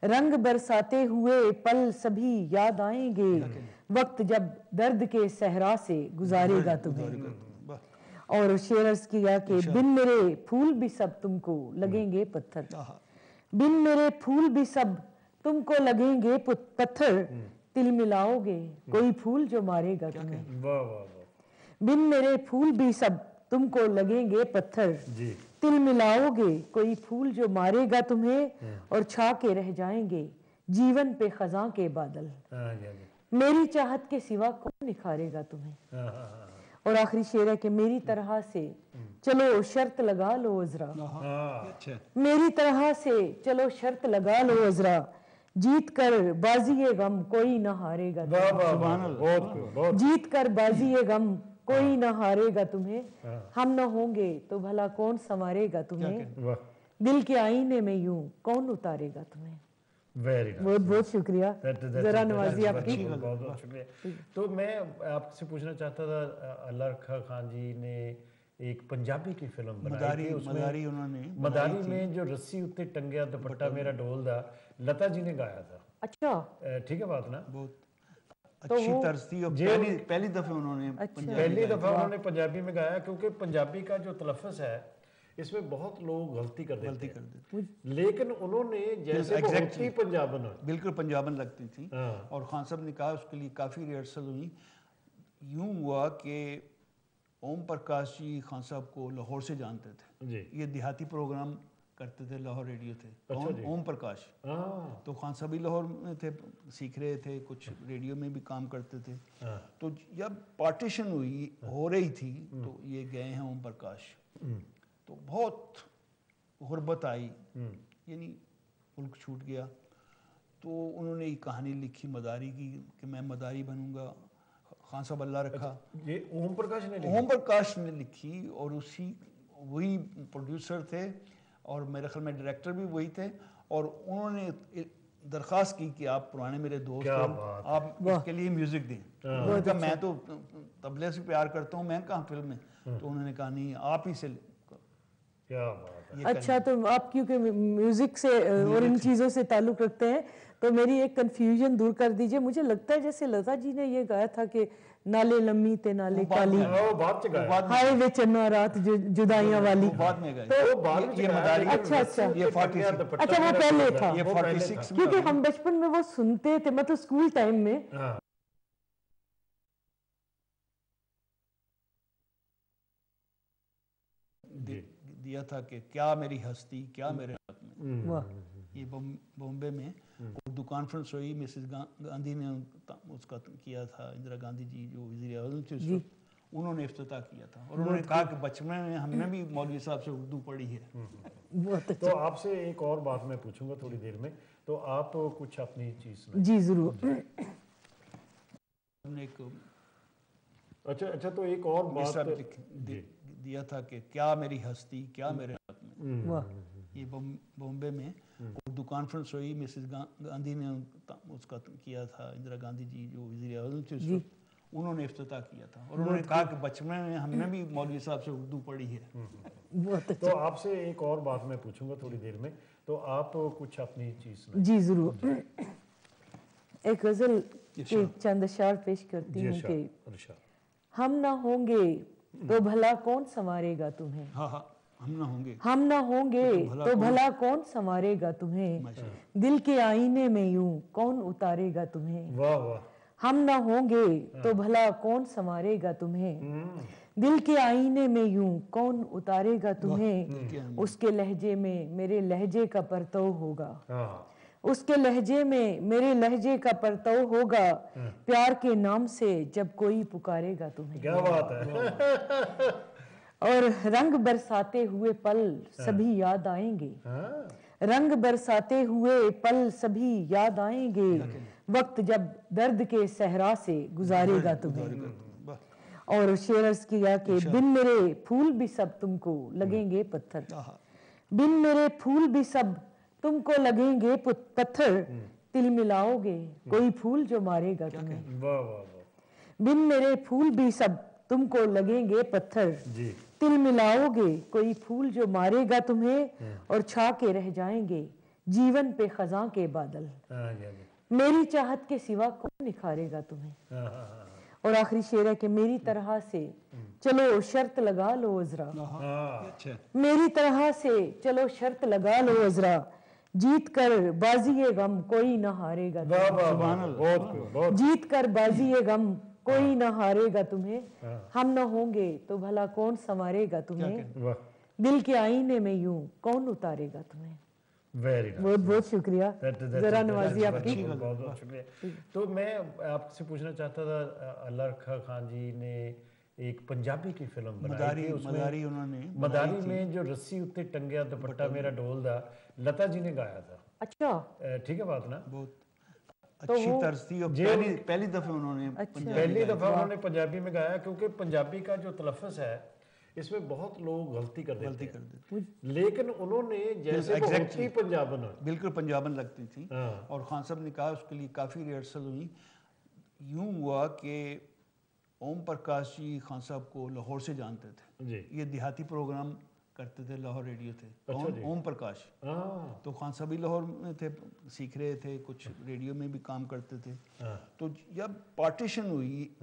रंग बरसाते हुए पल सभी याद आएंगे, वक्त जब दर्द के सहरा से गुजारेगा तुम्हें। और शेर अर्ज किया कि बिन मेरे फूल भी सब तुमको लगेंगे पत्थर, बिन मेरे फूल भी सब तुमको लगेंगे पत्थर, तिल मिलाओगे कोई फूल जो मारेगा तुम्हें। वाह वाह। बिन मेरे फूल भी सब तुमको लगेंगे पत्थर, तिल मिलाओगे कोई फूल जो मारेगा तुम्हें, और छा के रह जाएंगे जीवन पे खजां के बादल, मेरी चाहत के सिवा कौन निखारेगा तुम्हें। और आखिरी शेर है कि मेरी तरह से चलो शर्त लगा लो अजरा, मेरी तरह से चलो शर्त लगा लो अजरा, जीत कर बाजी गम कोई ना हारेगा, जीत कर बाजी गम कोई ना हारेगा तुम्हें, हम न होंगे तो भला कौन संवारेगा तुम्हें, वाह, दिल के आईने में यूं कौन उतारेगा तुम्हें। वेरी बहुत बहुत शुक्रिया, जरा नवाजी आपकी। बहुत बहुत शुक्रिया। तो मैं आपसे पूछना चाहता था, अल्लाह रखा खान जी ने एक पंजाबी की फिल्म बनाई थी, उसमें मदारी उन्होंने मदारी में जो रस्सी उत्ते टंगिया दुपट्टा मेरा ढोलदा, लता जी ने गाया था। अच्छा, ठीक है बात ना? बहुत अच्छी तर्ज थी और पहली दफे उन्होंने पहली दफा उन्होंने पंजाबी में गाया, क्योंकि पंजाबी का जो तलफ़्फ़ुज़ है इसमें बहुत लोग गलती कर देते हैं, लेकिन उन्होंने जैसे वो होती पंजाबन हो, बिल्कुल पंजाबन लगती थी। और खान साहब ने कहा उसके लिए काफ़ी रिहर्सल हुई। यूं हुआ कि ओम प्रकाश जी खान साहब को लाहौर से जानते थे जी। ये देहाती प्रोग्राम करते थे, लाहौर रेडियो थे। अच्छा जी। ओम प्रकाश तो खान साहब भी लाहौर में थे, सीख रहे थे, कुछ रेडियो में भी काम करते थे। तो जब पार्टीशन हुई हो रही थी तो ये गए हैं ओम प्रकाश, तो बहुत गुर्बत आई, यानी मुल्क छूट गया। तो उन्होंने ये कहानी लिखी मदारी की कि मैं मदारी बनूंगा। खान साहब अल्लाह रखा, ये ओम प्रकाश ने ओम प्रकाश ने लिखी और उसी वही प्रोड्यूसर थे और मेरे ख्याल में डायरेक्टर भी वही थे। और उन्होंने दरख्वास्त की कि आप पुराने मेरे दोस्त क्या हैं, बात आप इसके लिए म्यूजिक दें। उन्होंने कहा मैं तो तबले से प्यार करता हूँ, मैं कहाँ फिल्म में। तो उन्होंने कहा नहीं, आप ही से। क्या बात है। अच्छा, तो आप क्योंकि म्यूजिक से और इन चीज़ों से ताल्लुक़ रखते हैं तो मेरी एक कन्फ्यूजन दूर कर दीजिए। मुझे लगता है जैसे लता जी ने ये गाया था कि नाले लम्मी ते नाले काली, वो बात चगाया, हाय वे चन्ना रात जुदाइयां वाली, वो बाद में गए। वो बाद में ये मदारी, अच्छा अच्छा ये 46 अच्छा वो पहले था, ये 46 क्योंकि हम बचपन में वो सुनते थे, मतलब स्कूल टाइम में। दिया था कि क्या मेरी हस्ती क्या मेरे हाथ में। वाह, ये बॉम्बे में उर्दू कॉन्फ्रेंस हुई, मिसेस गांधी ने उसका किया था, इंदिरा गांधी जी जो वज़ीर आज़म थे उस वक्त, उन्होंने इफ्तिताह किया था। और उन्होंने कहा कि बचपन में हमने भी मौलवी साहब से उर्दू पढ़ी है। तो आपसे एक और बात मैं पूछूंगा थोड़ी देर में, तो आप कुछ अपनी चीज जी जरूर। हमने एक अच्छा तो एक और बात दिया था कि क्या मेरी हस्ती क्या मेरे हाथ में। वाह, ये बॉम्बे में उर्दू कॉन्फ्रेंस हुई, मिसेस गांधी ने उसका किया था, इंदिरा गांधी जी जो वज़ीर आज़म थे उस वक्त, उन्होंने इफ्तिताह किया था। और उन्होंने कहा कि बचपन में हमने भी मौलवी साहब से उर्दू पढ़ी है। तो आपसे एक और बात मैं पूछूंगा थोड़ी देर में, तो आप कुछ अपनी चीज जी जरूर। एक गजल के चंद अशआर पेश करती हूँ कि हम ना होंगे तो भला कौन संवारेगा तुम्हें। हाँ हाँ, हम ना होंगे, हम ना होंगे तो भला कौन संवारेगा तुम्हें, दिल के आईने में यूं कौन उतारेगा तुम्हें। वाह वाह। हम ना होंगे तो भला कौन संवारेगा तुम्हें, दिल के आईने में यूं कौन उतारेगा तुम्हें, उसके लहजे में मेरे लहजे का परतव होगा, उसके लहजे में मेरे लहजे का परतव होगा, प्यार के नाम से जब कोई पुकारेगा तुम्हें। क्या बात है। और रंग बरसाते हुए पल सभी याद आएंगे, रंग बरसाते हुए पल सभी याद आएंगे, वक्त जब दर्द के सहरा से गुजारेगा तुम्हें। और शेर अर्ज किया कि बिन मेरे फूल भी सब तुमको लगेंगे पत्थर, बिन मेरे फूल भी सब तुमको लगेंगे पत्थर, तिल मिलाओगे कोई फूल जो मारेगा तुम्हें। वाह वाह वाह। बिन मेरे फूल भी सब तुमको लगेंगे पत्थर, तिल मिलाओगे कोई फूल जो मारेगा तुम्हें, और छा के रह जाएंगे जीवन पे खजां के बादल, मेरी चाहत के सिवा कौन निखारेगा तुम्हें। और आखिरी शेर है कि मेरी तरह से चलो शर्त लगा लो अजरा, मेरी तरह से चलो शर्त लगा लो अजरा, जीत कर बाजी गम कोई न हारेगा तुम्हें, जीत कर बाजी गम कोई न हारेगा तुम्हें, हम न होंगे तो भला कौन संवारेगा तुम्हें, दिल के आईने में यूं कौन उतारेगा तुम्हें। बहुत बहुत शुक्रिया, जरा नवाजी आपकी। बहुत बहुत शुक्रिया। तो मैं आपसे पूछना चाहता था, अल्लाह रखा खान जी ने एक पंजाबी की फिल्म बनाई थी, मदारी उन्होंने मदारी में जो रस्सी उत्ते टंगिया दुपट्टा मेरा ढोलदा, लता जी ने गाया था। अच्छा, ठीक है बात ना? बहुत अच्छी तर्ज थी और पहली दफे उन्होंने पहली दफा उन्होंने पंजाबी में गाया, क्योंकि पंजाबी का जो तलफ़्फ़ुज़ है इसमें बहुत लोग गलती कर देते हैं, लेकिन उन्होंने जैसे वो होती पंजाबन बिल्कुल पंजाबन लगती थी। और खान साहब ने कहा उसके लिए काफ़ी रिहर्सल हुई। यूँ हुआ कि ओम प्रकाश जी खान साहब को लाहौर से जानते थे जी। ये देहाती प्रोग्राम करते थे, लाहौर रेडियो थे। अच्छा ओम प्रकाश तो खान साहब भी लाहौर में थे, सीख रहे थे, कुछ रेडियो में भी काम करते थे। तो जब पार्टीशन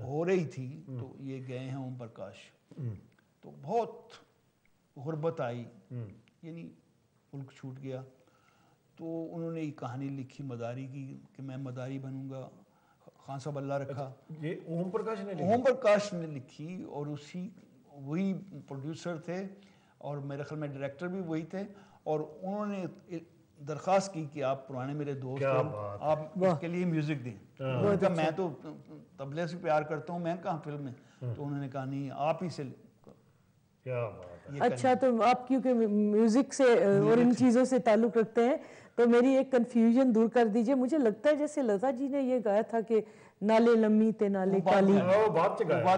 हो रही थी तो ये गए हैं ओम प्रकाश, तो बहुत गुर्बत आई, यानी मुल्क छूट गया। तो उन्होंने ये कहानी लिखी मदारी की कि मैं मदारी बनूंगा। खान साहब अल्लाह रखा, ये ओम प्रकाश ने लिखी और वही प्रोड्यूसर थे और मेरे ख्याल में डायरेक्टर भी वही थे। और उन्होंने दरख्वास्त की कि आप पुराने मेरे दोस्त हैं, आप इसके लिए म्यूजिक दें। उन्होंने कहा मैं तो तबले से प्यार करता हूँ, मैं कहाँ फिल्म में। तो उन्होंने कहा नहीं आप ही से। क्या बात है। अच्छा, तो आप क्योंकि म्यूजिक से और इन चीज़ों से ताल्लुक़ रखते हैं तो मेरी एक कंफ्यूजन दूर कर दीजिए। मुझे लगता है जैसे लता जी ने ये गाया था कि नाले लम्मी ते नाले काली,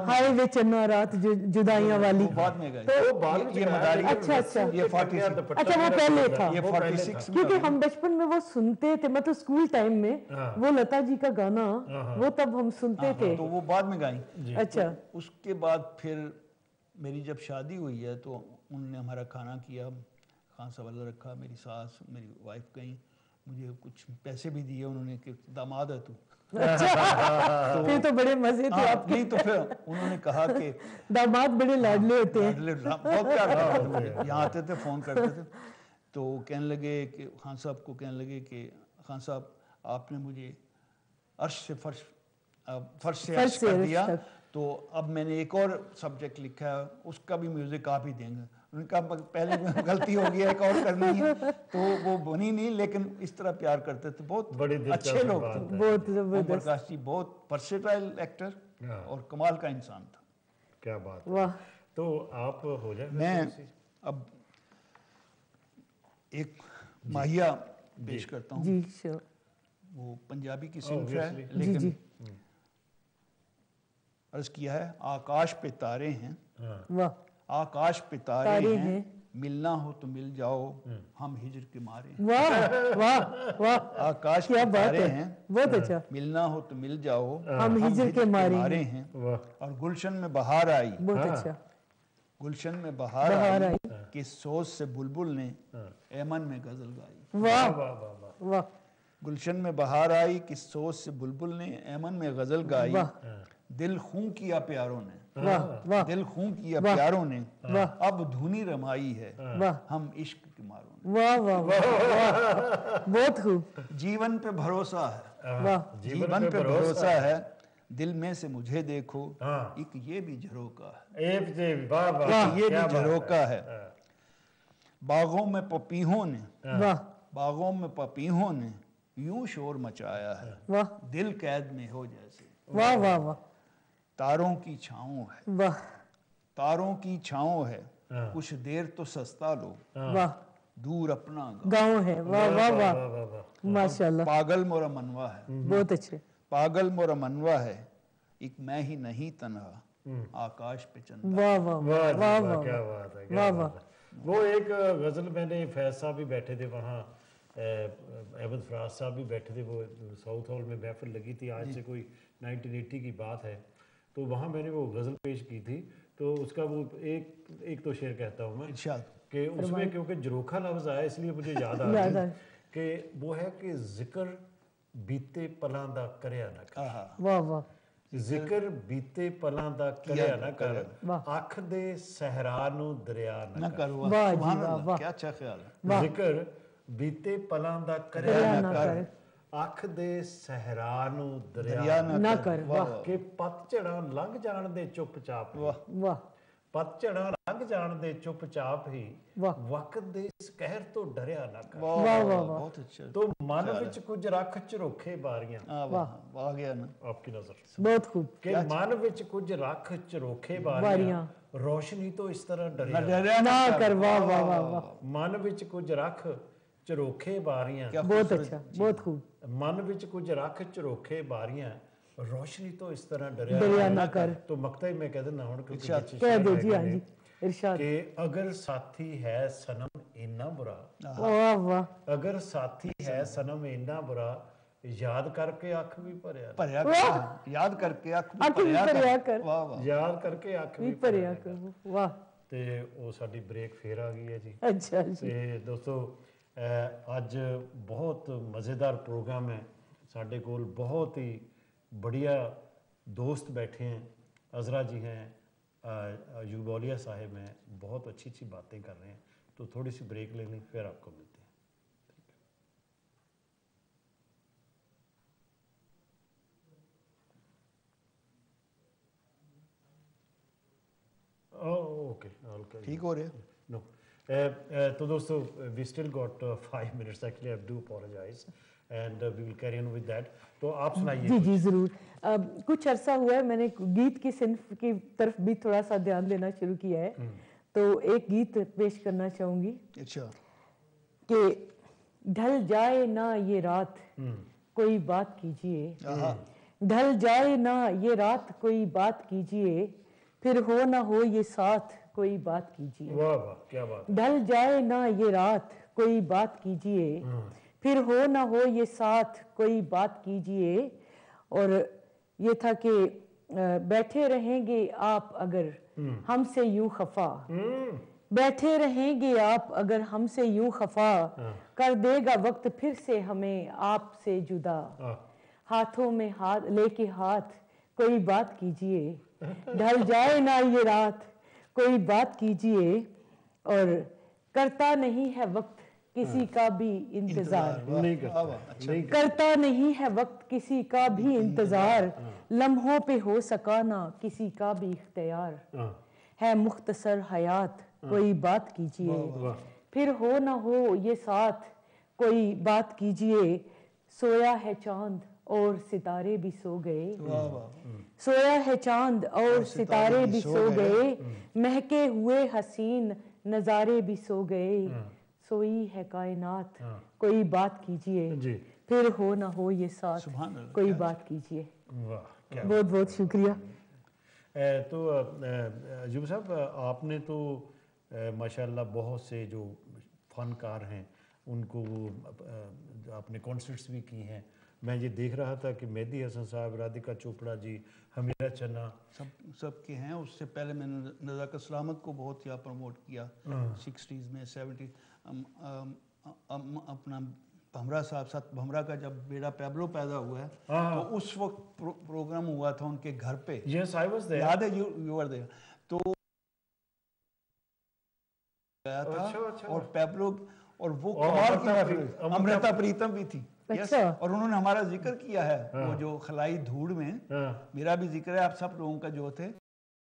हाय वे चन्ना रात जुदाइयां वाली, बाद में गए तो ये मदारी। अच्छा अच्छा ये 46 अच्छा वो पहले था, ये 46 क्योंकि हम बचपन में वो सुनते थे, मतलब स्कूल टाइम में वो लता जी का गाना वो तब हम सुनते थे। तो वो बाद में गाई। अच्छा, उसके बाद फिर मेरी जब शादी हुई है तो उन्होंने हमारा खाना किया, खान साहब अल्लाह रखा, मेरी सास मेरी वाइफ गई, मुझे कुछ पैसे भी दिए उन्होंने कि दामाद है तू। अच्छा, फिर तो बड़े मजे थे आपके। नहीं तो फिर उन्होंने कहा कि दामाद बड़े लाडले होते हैं, बहुत प्यार करते थे, यहाँ आते थे फ़ोन करते थे। तो कहने लगे कि खान साहब को कहने लगे कि खान साहब आपने मुझे अर्श से फर्श से अर्श कर दिया, तो अब मैंने एक और सब्जेक्ट लिखा है, उसका भी म्यूजिक आप ही देंगे। उनका पहले गलती हो गई, एक और करनी है, तो वो बनी नहीं, लेकिन इस तरह प्यार करते थे। बहुत अच्छे लोग थे, बहुत ओम प्रकाश जी बहुत वर्सेटाइल एक्टर और कमाल का इंसान था। क्या बात। वाह। तो आप हो जाए, मैं अब एक माहिया पेश करता हूँ जी। श्योर। वो पंजाबी की सिंफ है, लेकिन अर्ज किया है आकाश पे तारे हैं, वाह, आकाश पे तारे हैं, मिलना हो तो मिल जाओ, हम हिजर के मारे। वाह वाह वाह, आकाश पे तारे हैं, बहुत अच्छा, मिलना हो तो मिल जाओ, हम हिजर के मारे हैं। और गुलशन में बहार आई, बहुत अच्छा, गुलशन में बहार आई, किस सोच से बुलबुल ने ऐमन में गजल गाई। वाह वाह वाह, गुलशन में बहार आई, किस सोच से बुलबुल ने ऐमन में गजल गाई, दिल खूं किया प्यारों ने, दिल खूं किया प्यारों ने, अब धुनी रमाई है, हम इश्क के मारों ने। वाह वाह वाह, बहुत खूब। जीवन पे भरोसा है, वाह, जीवन पे भरोसा है, दिल में से मुझे देखो, एक ये भी झरोका है, एक ये भी झरोका है। बागों में पपीहों ने, बागों में पपीहों ने यूं शोर मचाया है, दिल कैद में हो जैसे। वाह वाह वाह, तारों की छाँव है, वाह, तारों की छाँव है, कुछ देर तो सस्ता लो, वाह, दूर अपना गाँव है। वाह वाह वाह, माशाल्लाह। पागल मोरा मनवा है, बहुत अच्छे, पागल मोरा मनवा है, एक मैं ही नहीं तन्हा, आकाश पे चंदा। वाह वाह वाह वाह, क्या बात है, वाह वाह। वो एक गजल मैंने फैज साहब भी बैठे थे वहाँ, अहमद फराज साहब भी बैठे थे, वो साउथ हॉल में महफिल लगी थी, आज से कोई 1980 की बात है। तो वहाँ मैंने वो गज़ल पेश की थी, तो उसका वो एक तो शेर कहता हूँ मैं कि उसमें क्योंकि जरोखा लफ्ज़ आया इसलिए मुझे याद आ रहा है कि वो है कि जिक्र बीते पलां दा करया ना कर। वाह वाह, जिक्र बीते पलां दा करया ना कर, अख दे सहरा नू दरिया ना कर। वाह जी वाह, क्या अच्छा ख्याल है। जिक्र बीते पलां दा करया ना कर, अख दे सहरा नू दरिया ना कर। वाह, के पतझड़ा लंघ जाण दे चुपचाप, वाह, पतझड़ा लंघ जाण दे चुपचाप ही, वक्त दे इस कहर तो डरिया ना कर। वाह वाह वाह, बहुत अच्छा। तो मन विच कुछ रख झरोखे बारियां, वाह आ गया ना आपकी नजर, बहुत खूब, के मन विच कुछ रख झरोखे बारियां, रोशनी तो इस तरह डरिया ना कर। वाह वाह वाह, मन विच कुछ रख ਝਰੋਖੇ ਬਾਰੀਆਂ क्या बहुत खूबसूरत अच्छा, चीज़ बहुत है। खूब। ਮਨ ਵਿੱਚ ਕੁਝ ਰੱਖ ਝਰੋਖੇ ਬਾਰੀਆਂ रोशनी तो इस तरह डरिया डरिया ना कर। तो मकता ही मैं कह देना हूं क्योंकि इरशाद। बच्चे कह शायर दो रह जी, गए हाँ ने जी, इरशाद। कि अगर साथी है सनम इन्ना बुरा, वाह वाह, अगर साथी है सनम इन्ना बुरा, याद करके अख भी भरिया भरिया वाह। कर, याद करके अख अख भी भरिया कर। वाह वाह। याद करके अख भी भी ਭਰਿਆ भरिया ਕਰ, ਵਾਹ, ਤੇ ਉਹ ਸਾਡੀ ਬ੍ਰੇਕ ਫੇਰ ਆ ਗਈ ਹੈ ਜੀ। ਅੱਛਾ ਜੀ। ਤੇ ਦੋਸਤੋ ਅੱਜ ਬਹੁਤ ਮਜ਼ੇਦਾਰ ਪ੍ਰੋਗਰਾਮ ਹੈ ਸਾਡੇ ਕੋਲ, ਬਹੁਤ ਹੀ बढ़िया दोस्त बैठे हैं, अज़रा जी हैं, यूबोलिया साहिब हैं, बहुत अच्छी अच्छी बातें कर रहे हैं। तो थोड़ी सी ब्रेक ले लें फिर आपको मिलते हैं। ओके ठीक हो रहे हैं? नो तो दोस्तों we still got 5 minutes actually, I do apologise and we will carry on with that. तो आप सुनाइए। जी जी ज़रूर। कुछ अरसा हुआ है मैंने गीत की सिन्फ की तरफ भी थोड़ा सा ध्यान देना शुरू किया है, तो एक गीत पेश करना चाहूँगी अच्छा। कि ढल जाए ना ये रात कोई बात कीजिए, ढल जाए ना ये रात कोई बात कीजिए, फिर हो ना हो ये साथ कोई बात कीजिए। वाह वाह, क्या बात। ढल जाए ना ये रात कोई बात कीजिए, फिर हो ना हो ये साथ कोई बात कीजिए। और ये था कि बैठे रहेंगे आप अगर हमसे यूं खफा, बैठे रहेंगे आप अगर हमसे यूं खफा, कर देगा वक्त फिर से हमें आपसे जुदा। हाथों में हाथ लेके हाथ कोई बात कीजिए, ढल जाए ना ये रात कोई बात कीजिए। और करता नहीं है वक्त किसी का भी इंतजार, नहीं करता, करता नहीं है वक्त किसी का भी इंतजार, लम्हों पे हो सका ना किसी का भी इख्तियार। है मुख्तसर हयात कोई बात कीजिए, फिर हो ना हो ये साथ कोई बात कीजिए। सोया है चांद और सितारे भी सो गए, सोया है चांद और सितारे भी सो गए, महके हुए हसीन नज़ारे भी सो गए। सोई है कायनात कोई बात कीजिए, फिर हो ना हो ये साथ कोई बात कीजिए। बहुत बहुत शुक्रिया। तो यूब साहब, आपने तो माशाल्लाह बहुत से जो फनकार हैं उनको आपने कॉन्सर्ट्स भी की हैं। मैं ये देख रहा था कि मेहदी हसन साहब, राधिका चोपड़ा जी, हमीरा चन्ना सब के हैं। उससे पहले मैंने नज़ाकत सलामत को बहुत यहाँ प्रमोट किया 60s में 70 अपना भमरा साहब, सत भमरा का जब बेटा पैब्लो पैदा हुआ है तो उस वक्त प्रोग्राम हुआ था उनके घर पे। Yes, I was there. याद है? You were there. तो गया था। अच्छा। और पैब्लो और वो कमाल की अमृता प्रीतम भी थी। अच्छा। और उन्होंने हमारा जिक्र किया है, वो जो खलाई धूड़ में मेरा भी जिक्र है, आप सब लोगों का जो थे